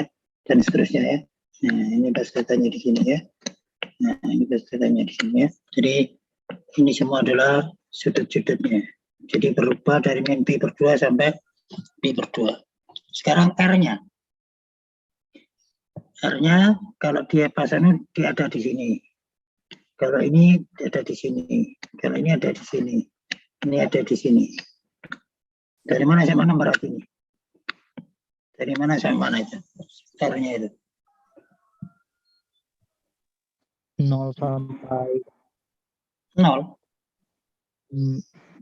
dan seterusnya ya. Nah, ini pas tetanya di sini ya. Nah, ini pas tetanya di sini ya. Jadi ini semua adalah sudut-sudutnya. Jadi berubah dari min pi per 2 sampai pi per 2. Sekarang R-nya. R-nya kalau dia pasang dia ada di sini. Kalau ini ada di sini. Kalau ini ada di sini. Ini ada di sini. Dari mana sampai mana berarti ini? Dari mana sampai mana itu? R-nya itu. 0 sampai 0.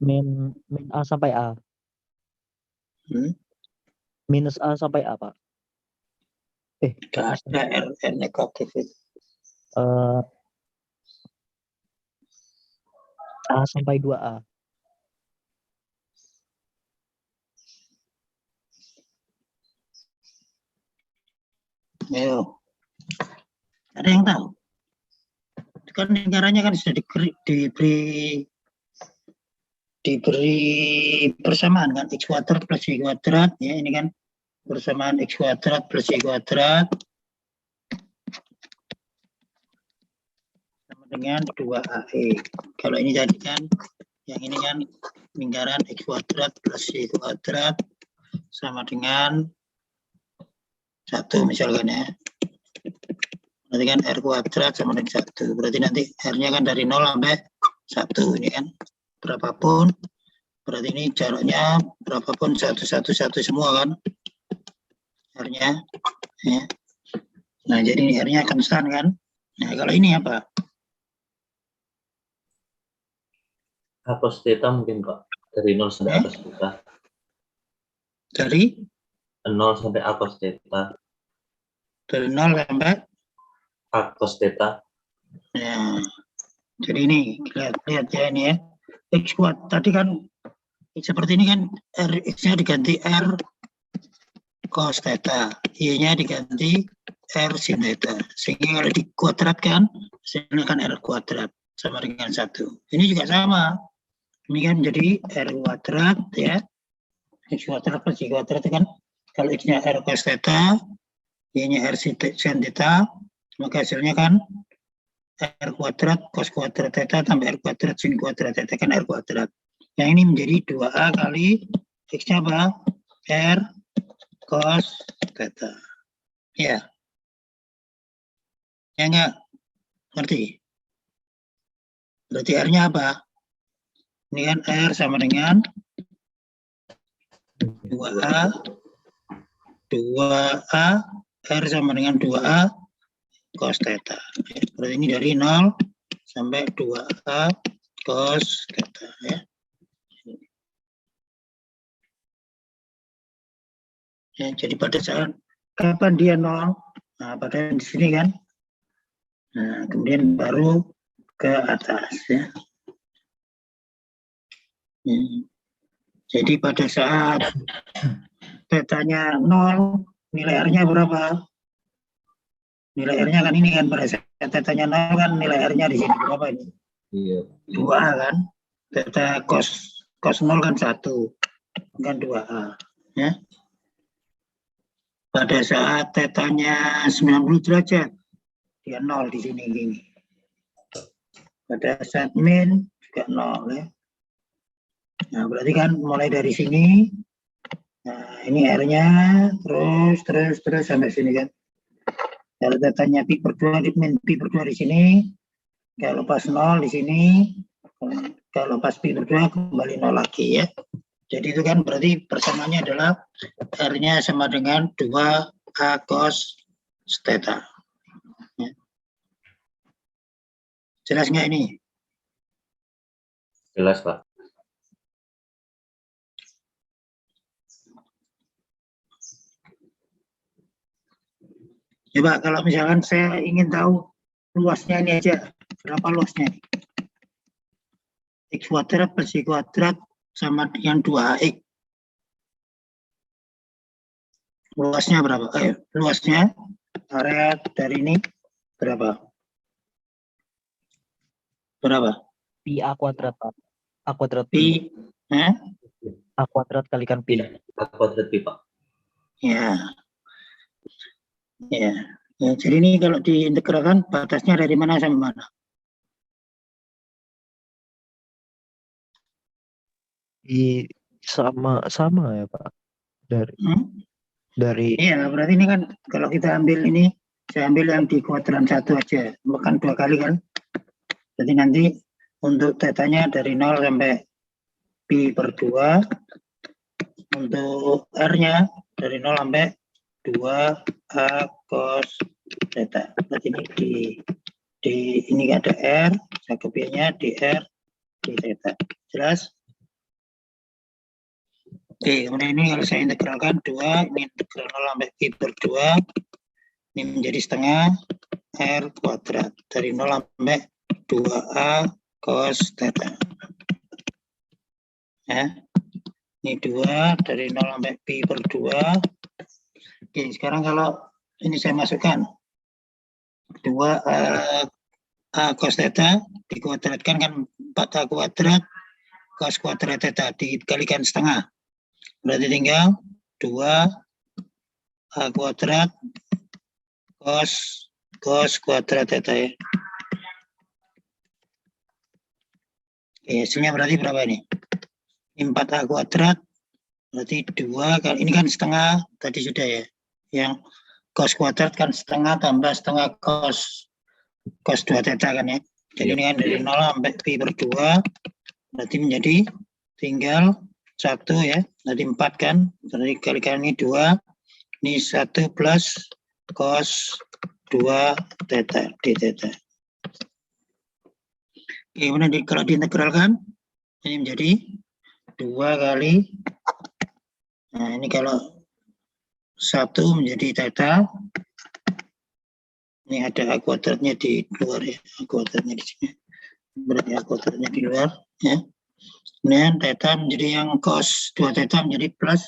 min A sampai A. Minus A sampai A, Pak. Gak ada R negatif itu. A sampai 2A. Ayo. Ada yang tahu? Kan lingkarannya kan sudah diberi persamaan kan, x kuadrat plus y kuadrat, ya ini kan persamaan x kuadrat plus y kuadrat sama dengan 2AE. Kalau ini jadi kan, yang ini kan lingkaran x kuadrat plus y kuadrat sama dengan 1 misalkan ya. Nanti kan R kuadrat sama dengan 1. Berarti nanti R-nya kan dari 0 sampai 1 ini kan. Berapapun, berarti ini jaraknya berapapun 1, 1, 1 semua kan. R-nya. Ya. Nah, jadi ini R-nya konstan kan. Nah, kalau ini apa? A cos theta mungkin Pak. Dari 0 sampai A cos theta. Dari 0 sampai A cos theta. Dari 0 sampai A cos theta. ya. Jadi ini lihat ya ini ya. X kuadrat tadi kan seperti ini kan, X-nya diganti R cos theta, Y-nya diganti R sin theta. Sehingga kalau dikuadratkan, hasilnya kan R kuadrat sama dengan 1. Ini juga sama. Ini kan menjadi R kuadrat ya. X kuadrat plus Y kuadrat kan, kalau X-nya R cos theta, Y-nya R sin theta, maka hasilnya kan R kuadrat cos kuadrat theta tambah R kuadrat sin kuadrat theta kan R kuadrat. Yang ini menjadi 2A kali X-nya apa? R cos theta. Ya. Ya enggak? Ngerti? Berarti R-nya apa? Ini kan R sama dengan 2A. 2A R sama dengan 2A cos theta. Berarti ini dari 0 sampai 2A cos theta ya. Ya, jadi pada saat kapan dia 0? Nah, pada di sini kan. Nah, kemudian baru ke atas ya. Jadi pada saat tetanya 0, nilai R-nya berapa? Nilai R-nya kan ini kan, pada saat tetanya 0 kan nilai R-nya di sini berapa ini? Iya. 2A kan. Teta cos 0 kan 1. Kan 2A. Ya. Pada saat tetanya 90 derajat, dia 0 di sini gini. Pada saat min juga 0 ya. Nah, berarti kan mulai dari sini, nah ini R-nya terus sampai sini kan. Kalau tetanya pi per 2, min pi per 2 di sini, kalau pas 0 di sini, kalau pas pi per 2 kembali 0 lagi ya. Jadi itu kan berarti persamaannya adalah R-nya sama dengan 2A cos theta. Ya. Jelas nggak ini? Jelas Pak. Coba kalau misalkan saya ingin tahu luasnya ini aja, berapa luasnya? X kuadrat plus Y kuadrat sama dengan 2AX. Luasnya berapa? Luasnya area dari ini berapa? Berapa? Pi A kuadrat, Pak. A kuadrat Pi, A kuadrat kalikan pi. A kuadrat pi Pak. Ya. Ya. Ya, jadi ini kalau diintegralkan batasnya dari mana sampai mana? Sama ya Pak. Dari Iya, berarti ini kan kalau kita ambil ini, saya ambil yang di kuadran 1 aja, bukan 2 kali kan. Jadi nanti untuk tetanya dari 0 sampai pi per 2, untuk R-nya dari 0 sampai 2A cos theta. Berarti ini di ini ada R, cakupannya di R di theta. Jelas? Oke, kemudian ini kalau saya integralkan 2, ini integral 0 sampai pi per 2, ini menjadi setengah R kuadrat. Dari 0 sampai 2A cos theta. Ya. Ini 2 dari 0 sampai pi per 2. Oke, sekarang kalau ini saya masukkan 2A cos theta dikuadratkan kan 4A kuadrat cos kuadrat theta dikalikan setengah. Berarti tinggal 2A kuadrat cos kuadrat theta ya. Oke, hasilnya berarti berapa ini? 4A kuadrat berarti 2 kali ini kan setengah tadi sudah ya. Yang cos kuadrat kan setengah tambah setengah cos 2 theta kan ya. Jadi ini kan dari 0 sampai pi per 2 berarti menjadi tinggal 1 ya. Berarti 4 kan. Berarti kali-kali ini 2. Ini 1 plus cos 2 theta d theta. Oke, kemudian kalau diintegralkan ini menjadi 2 kali. Nah, ini kalau 1 menjadi theta. Ini ada A kuadratnya di luar ya, A kuadratnya di sini. Berarti A kuadratnya di luar ya. Kemudian theta menjadi yang cos 2 theta menjadi plus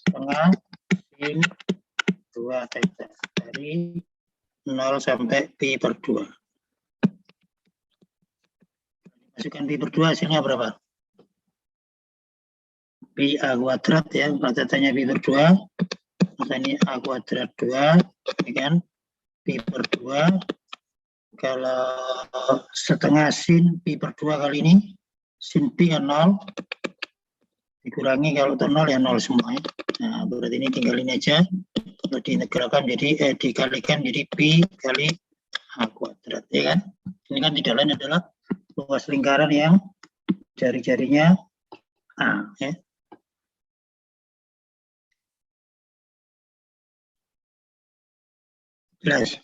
setengah sin 2 theta dari 0 sampai pi per 2. Masukkan pi per 2 hasilnya berapa? Pi A kuadrat ya, tetanya pi per 2. Maka ini A kuadrat 2, ini kan pi per 2. Kalau setengah sin pi per 2 kali ini, sin pi kan 0. Dikurangi kalau itu 0 ya 0 semua ya. Nah, berarti ini tinggal ini aja. Kalau diintegralkan jadi dikalikan jadi pi kali A kuadrat ya kan. Ini kan tidak lain adalah luas lingkaran yang jari-jarinya A ya. Jelas?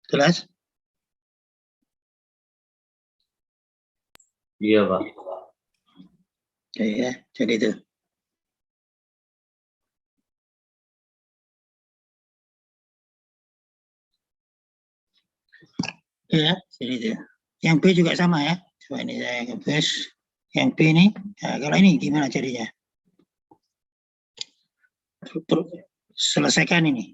Jelas? Iya, Pak. Oke ya, jadi itu. Ya, jadi itu. Yang B juga sama ya. Coba ini saya hapus. Yang B ini, nah, kalau ini gimana jadinya? Selesaikan ini.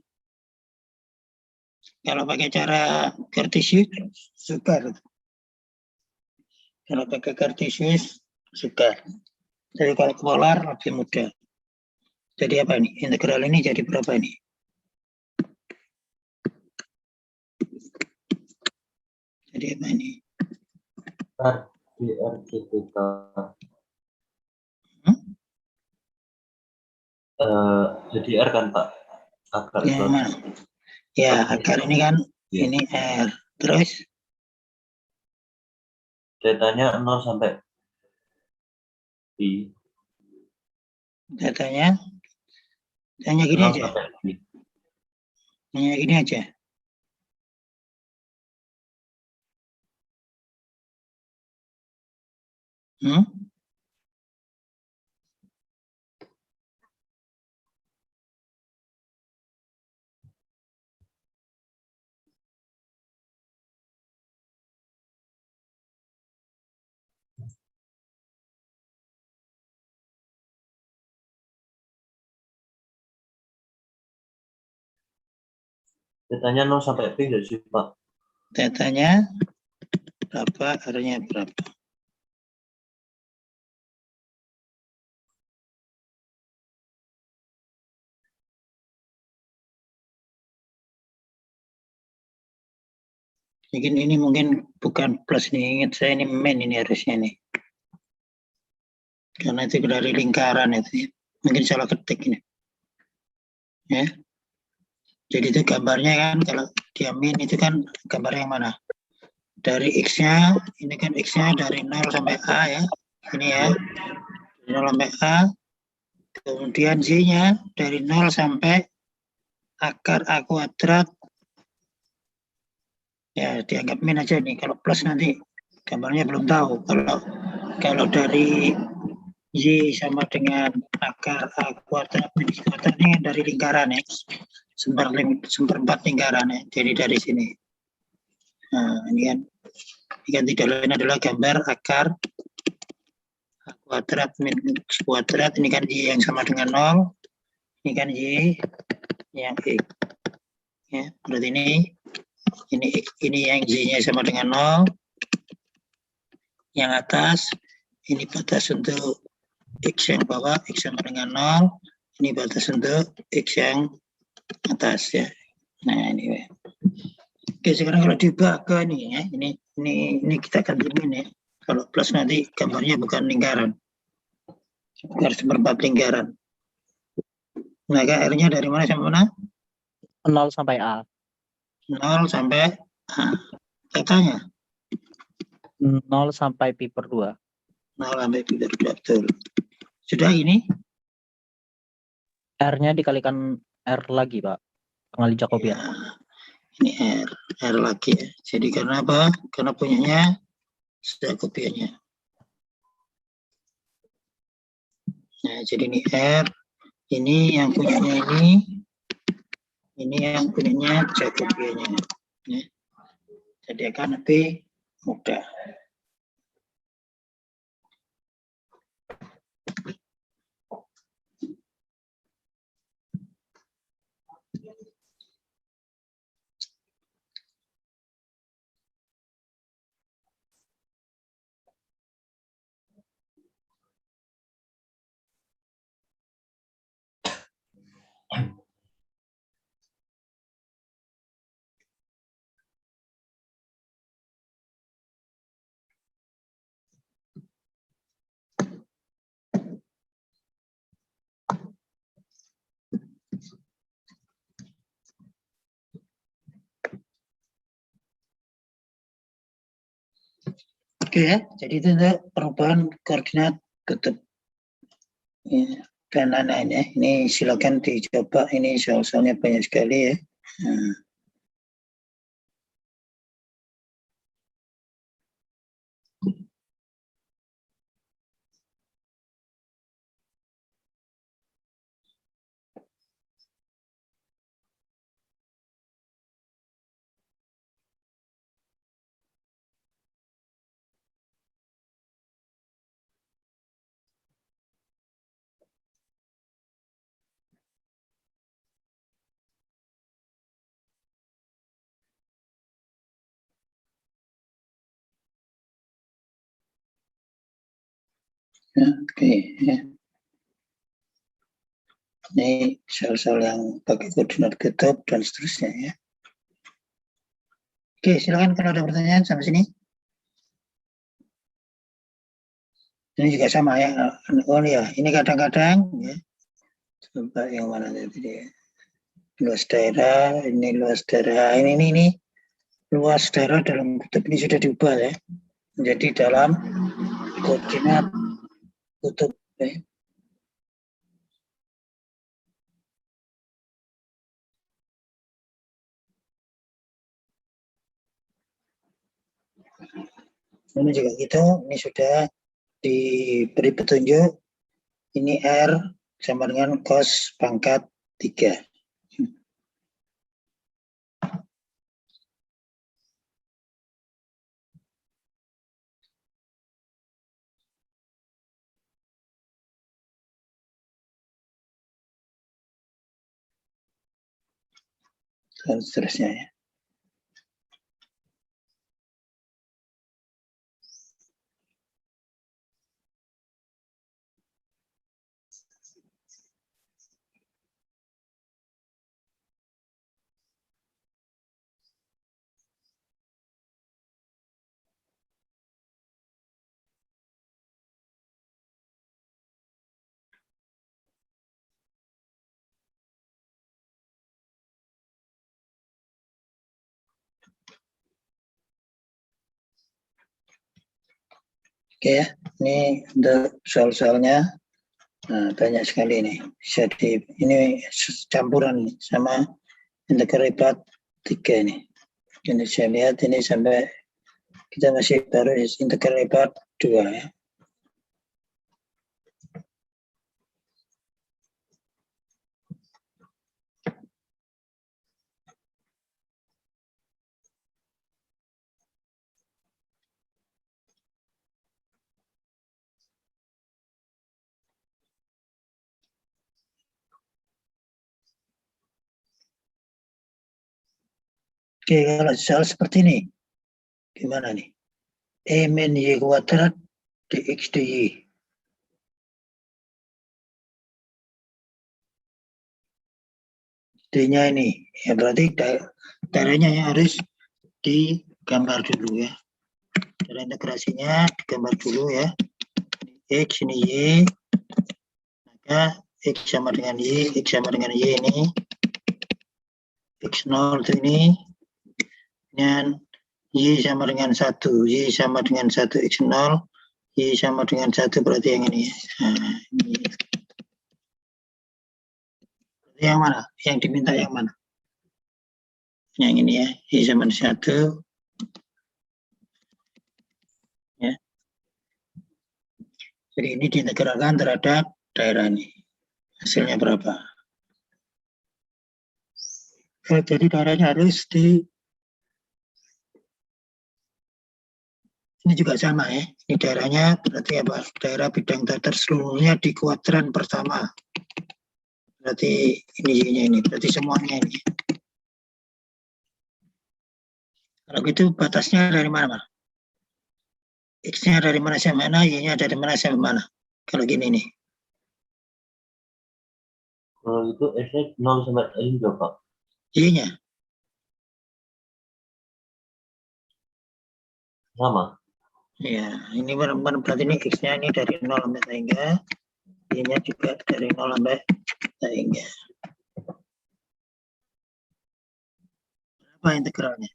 Kalau pakai cara Cartesius, sukar. Kalau pakai Cartesius, sukar. Jadi kalau polar lebih mudah. Jadi apa ini? Integral ini jadi berapa ini? Jadi apa ini? dr theta. Jadi R kan Pak? Akar Ya, mana? Ya, akar ini kan ya. ini R. Terus Tetanya 0 sampai pi. datanya hanya gini 0 aja. sampai pi. Hanya gini aja. Tetanya 0 sampai pi enggak sih, Pak? Datanya berapa, R-nya berapa? Ini mungkin bukan plus nih, ingat saya ini min ini harusnya nih. Karena itu dari lingkaran itu. Mungkin salah ketik ini. Ya. Jadi itu gambarnya kan kalau dia min itu kan gambar yang mana? Dari X-nya, ini kan X-nya dari 0 sampai A ya. Ini ya. 0 sampai A. Kemudian Z-nya dari 0 sampai akar A kuadrat. Ya, dianggap min aja nih. Kalau plus nanti gambarnya belum tahu. Kalau dari Y sama dengan akar A kuadrat min kuadrat ini dari lingkaran ya. Seperempat lingkaran ya. Jadi dari sini. Nah, ini kan tidak lain adalah gambar akar A kuadrat min X kuadrat. Ini kan Y yang sama dengan 0. Ini kan Y, yang X. Ya, berarti ini yang Y-nya sama dengan 0. Yang atas, ini batas untuk X yang bawah, X sama dengan 0. Ini batas untuk X yang atas ya. Nah, ini. Oke, sekarang kalau diubah ke ini ya, ini kita akan ini ya. Kalau plus nanti gambarnya bukan lingkaran. Harus berempat lingkaran. Maka R-nya dari mana sampai mana? 0 sampai A. 0 sampai A. Katanya 0 sampai pi per 2. 0 sampai pi per 2, betul. Sudah ini? R-nya dikalikan R lagi, Pak. Pengali Jacobian. Ya, ini R lagi ya. Jadi karena apa? Karena punyanya Jacobiannya. Nah, jadi ini R, ini yang punyanya ini yang punyanya Jacobiannya. Ya. Jadi akan lebih mudah. Oke ya, jadi itu untuk perubahan koordinat kutub. Ya, dan lain-lain ya. Ini silakan dicoba, ini soal-soalnya banyak sekali ya. Nah. Ya, oke ya. Ini soal-soal yang pakai koordinat kutub dan seterusnya ya. Oke, silakan kalau ada pertanyaan sampai sini. Ini juga sama ya. Oh ya, ini kadang-kadang ya. Coba yang mana tadi? Luas daerah, ini luas daerah, ini luas daerah dalam kutub ini sudah diubah ya. Menjadi dalam koordinat kutub ya. Ini juga gitu, ini sudah diberi petunjuk, ini R sama dengan cos pangkat 3. Dan seterusnya ya. Oke ya, ini untuk soal-soalnya banyak sekali ini. Bisa ini campuran sama integral 3 ini. Ini saya lihat ini sampai kita masih baru integral 2 ya. Oke, kalau soal seperti ini, gimana nih? E min Y kuadrat dx dy. D-nya ini, ya berarti daerahnya yang harus digambar dulu ya. Cara integrasinya digambar dulu ya. X ini Y, maka X sama dengan Y, X sama dengan Y ini. X0 ini, dengan Y sama dengan 1, Y sama dengan 1, X0, Y sama dengan 1, berarti yang ini. Nah, ini. Yang mana? Yang diminta yang mana? Yang ini ya, Y sama dengan 1. Ya. Jadi ini diintegralkan terhadap daerah ini. Hasilnya berapa? Jadi daerahnya harus ini juga sama ya. Ini daerahnya berarti apa? Daerah bidang datar seluruhnya di kuadran pertama. Berarti ini Y-nya ini, berarti semuanya ini. Kalau gitu batasnya dari mana? X-nya dari mana sampai mana, Y-nya dari mana sampai mana? Kalau gini nih. Kalau itu X-nya 0 sampai ini Pak. Y-nya Sama. ya, ini benar-benar berarti ini X-nya ini dari 0 sampai sehingga, Y-nya juga dari 0 sampai sehingga. Apa integralnya?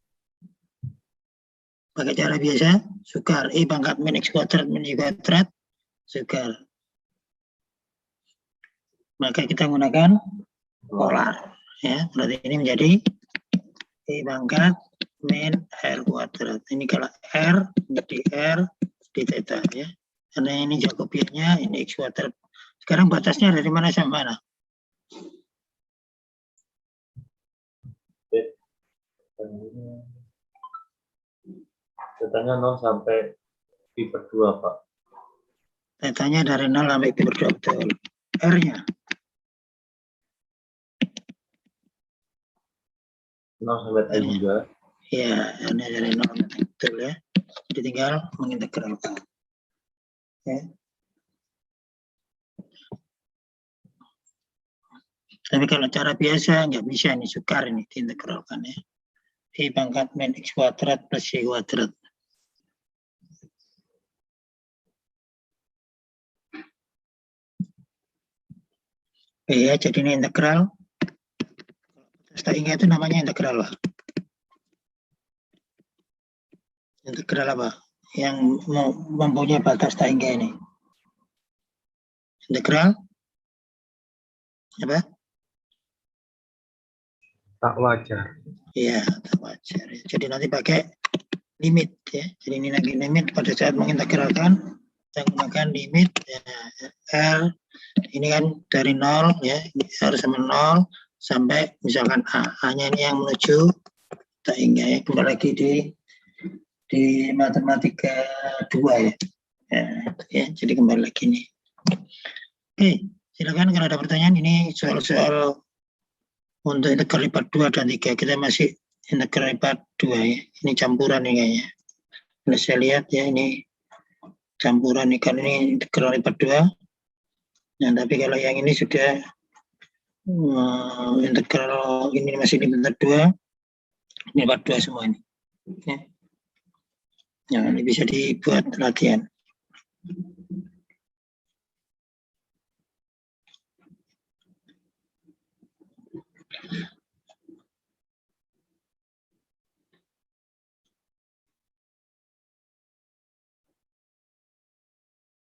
Pakai cara biasa, sukar. I pangkat min X kuadrat min Y kuadrat, sukar. Maka kita menggunakan polar. Ya, berarti ini menjadi I pangkat min R kuadrat. Ini kalau R menjadi R di theta ya. Karena ini Jacobiannya, ini X kuadrat. Sekarang batasnya dari mana sampai mana? Datanya 0 sampai pi per 2 Pak. Tetanya dari 0 sampai pi per 2, betul. R-nya 0 sampai pi juga. ya, R-nya dari 0 sampai betul ya. Jadi tinggal mengintegralkan. Ya. Tapi kalau cara biasa nggak bisa ini, sukar ini diintegralkan ya. I pangkat min X kuadrat plus Y kuadrat. Ya, jadi ini integral. Sehingga itu namanya integral lah. Integral apa? Yang mempunyai batas sehingga ini. Integral apa? Tak wajar. Iya, tak wajar. Jadi nanti pakai limit ya. Jadi ini lagi limit pada saat mengintegralkan kita gunakan limit ya, R ini kan dari 0 ya, ini R sama 0 sampai misalkan A-nya ini yang menuju sehingga ya, kembali lagi di matematika 2 ya. Ya, jadi kembali lagi nih. Oke, silakan kalau ada pertanyaan. Ini soal-soal untuk integral lipat 2 dan 3. Kita masih integral lipat 2 ya. Ini campuran nih kayaknya. Kalau saya lihat ya ini campuran nih, kan ini integral lipat 2. Nah, tapi kalau yang ini sudah integral ini masih lipat 2. Ini lipat 2 semua ini. Ya. Nah, ini bisa dibuat latihan.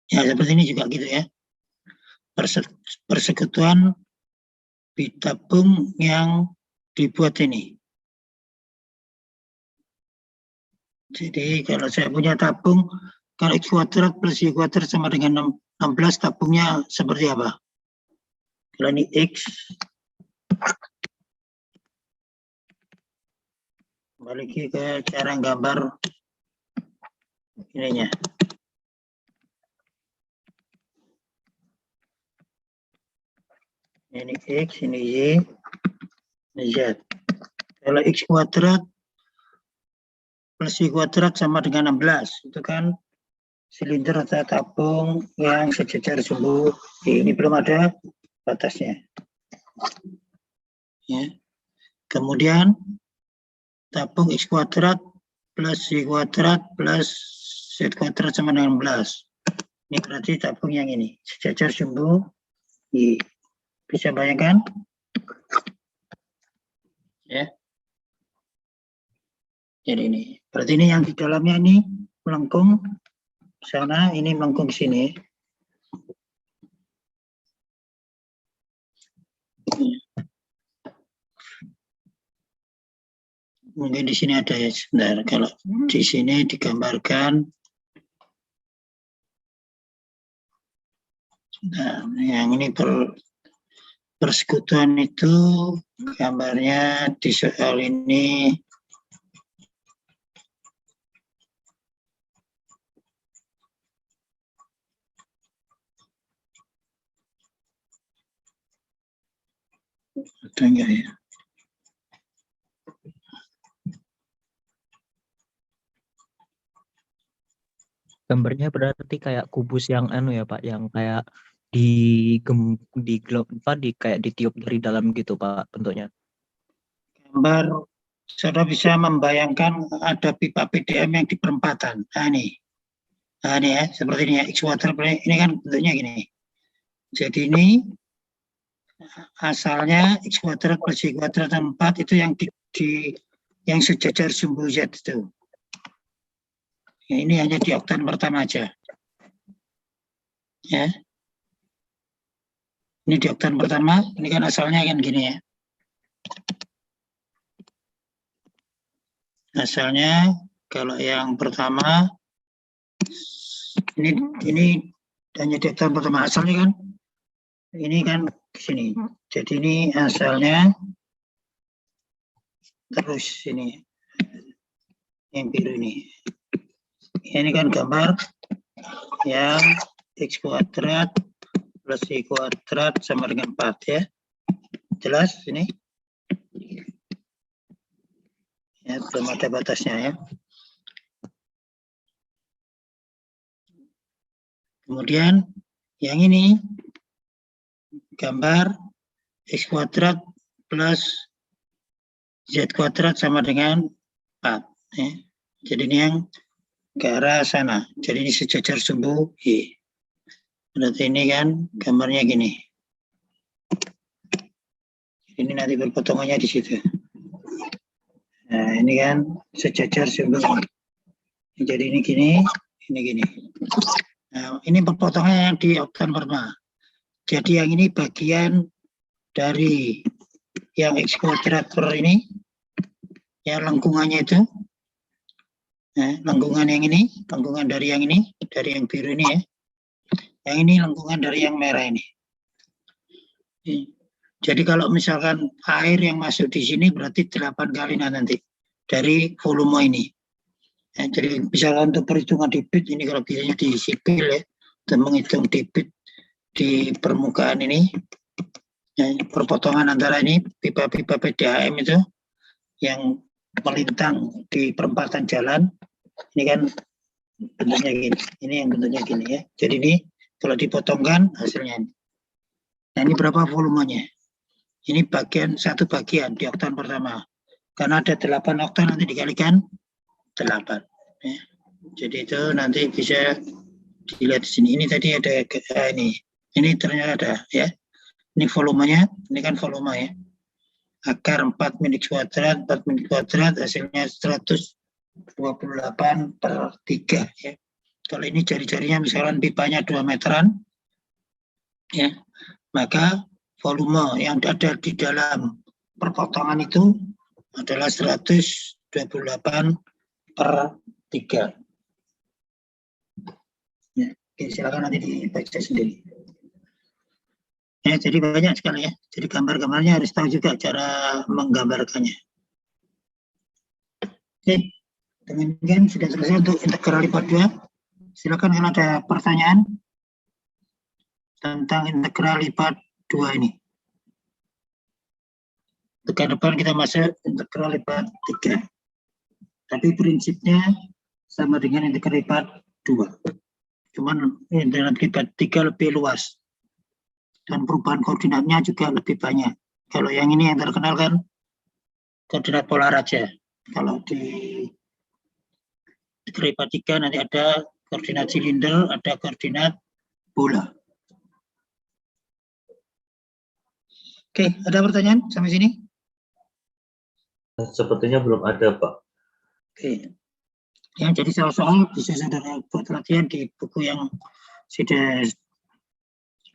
Ya, seperti ini juga gitu ya. Persekutuan tabung yang dibuat ini. Jadi kalau saya punya tabung, kalau X kuadrat plus Y kuadrat sama dengan 16, tabungnya seperti apa? Kalau ini X, balik ke cara gambar ininya. Ini X, ini Y, ini Z. Kalau X kuadrat plus I kuadrat sama dengan 16. Itu kan silinder atau tabung yang sejajar sumbu. Ini belum ada batasnya. Ya. Kemudian tabung X kuadrat plus Y kuadrat plus Z kuadrat sama dengan 16. Ini berarti tabung yang ini, sejajar sumbu Y. Bisa bayangkan? Ya. Jadi ini, berarti ini yang di dalamnya ini melengkung sana, ini melengkung sini. Mungkin di sini ada ya, sebentar. Kalau di sini digambarkan, nah, yang ini persekutuan itu gambarnya di soal ini. Ada enggak ya? Gambarnya berarti kayak kubus yang anu ya Pak, yang kayak kayak ditiup dari dalam gitu Pak bentuknya. Gambar, saudara bisa membayangkan ada pipa PDAM yang di perempatan. Nah ini ya, seperti ini ya, X water, ini kan bentuknya gini. Jadi ini asalnya X kuadrat plus Y kuadrat 4 itu yang yang sejajar sumbu Z itu. Ya, ini hanya di oktan pertama aja. Ya. Ini di oktan pertama, ini kan asalnya kan gini ya. Asalnya kalau yang pertama ini hanya di oktan pertama, asalnya kan ini kan ke sini. Jadi ini asalnya terus ini yang biru ini. Ini kan gambar yang X kuadrat plus Y kuadrat sama dengan 4 ya. Jelas ini? Ya, belum ada batasnya ya. Kemudian yang ini gambar X kuadrat plus Z kuadrat sama dengan 4 ya. Jadi ini yang ke arah sana. Jadi ini sejajar sumbu Y. Berarti ini kan gambarnya gini. Ini nanti berpotongannya di situ. Nah, ini kan sejajar sumbu. Jadi ini gini, ini gini. Nah, ini berpotongannya yang di oktan pertama. Jadi yang ini bagian dari yang X kuadrat per ini, ya lengkungannya itu. Nah, lengkungan yang ini, lengkungan dari yang ini, dari yang biru ini ya. Yang ini lengkungan dari yang merah ini. Jadi kalau misalkan air yang masuk di sini berarti 8 kali nanti dari volume ini. Ya, jadi misalkan untuk perhitungan debit ini kalau biasanya di sipil ya, untuk menghitung debit di permukaan ini, ya, perpotongan antara ini pipa-pipa PDAM itu yang melintang di perempatan jalan. Ini kan bentuknya gini, ini yang bentuknya gini ya. Jadi ini kalau dipotongkan hasilnya ini. Nah ini berapa volumenya? Ini satu bagian di oktan pertama. Karena ada 8 oktan nanti dikalikan 8. Ya. Jadi itu nanti bisa dilihat di sini. Ini tadi ada ini. Ini ternyata ada ya. Ini volumenya, ini kan volume ya. Akar 4 min kuadrat, 4 min kuadrat hasilnya 128 per 3 ya. Kalau ini jari-jarinya misalkan pipanya 2 meteran ya, maka volume yang ada di dalam perpotongan itu adalah 128 per 3. Ya, oke, silakan nanti dibaca sendiri. Ya, jadi banyak sekali ya. Jadi gambar-gambarnya harus tahu juga cara menggambarkannya. Oke, demikian sudah selesai untuk integral lipat 2. Silakan kalau ada pertanyaan tentang integral lipat 2 ini. Ke depan kita masuk integral lipat 3. Tapi prinsipnya sama dengan integral lipat 2. Cuman integral lipat 3 lebih luas. Dan perubahan koordinatnya juga lebih banyak. Kalau yang ini yang terkenal kan koordinat polar aja. Kalau di integral lipat 3 nanti ada koordinat silinder, ada koordinat bola. Oke, ada pertanyaan sampai sini? Sepertinya belum ada, Pak. Oke. Ya, jadi soal-soal bisa saudara buat latihan di buku yang sudah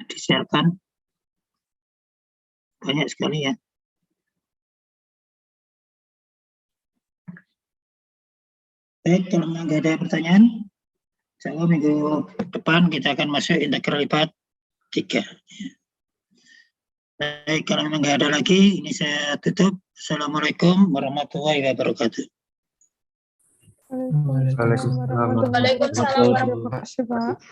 disiarkan. Banyak sekali ya. Baik, kalau nggak ada pertanyaan, insya Allah minggu depan kita akan masuk integral lipat 3. Baik, kalau memang nggak ada lagi, ini saya tutup. Assalamualaikum warahmatullahi wabarakatuh. Waalaikumsalam warahmatullahi wabarakatuh. Terima kasih, Pak.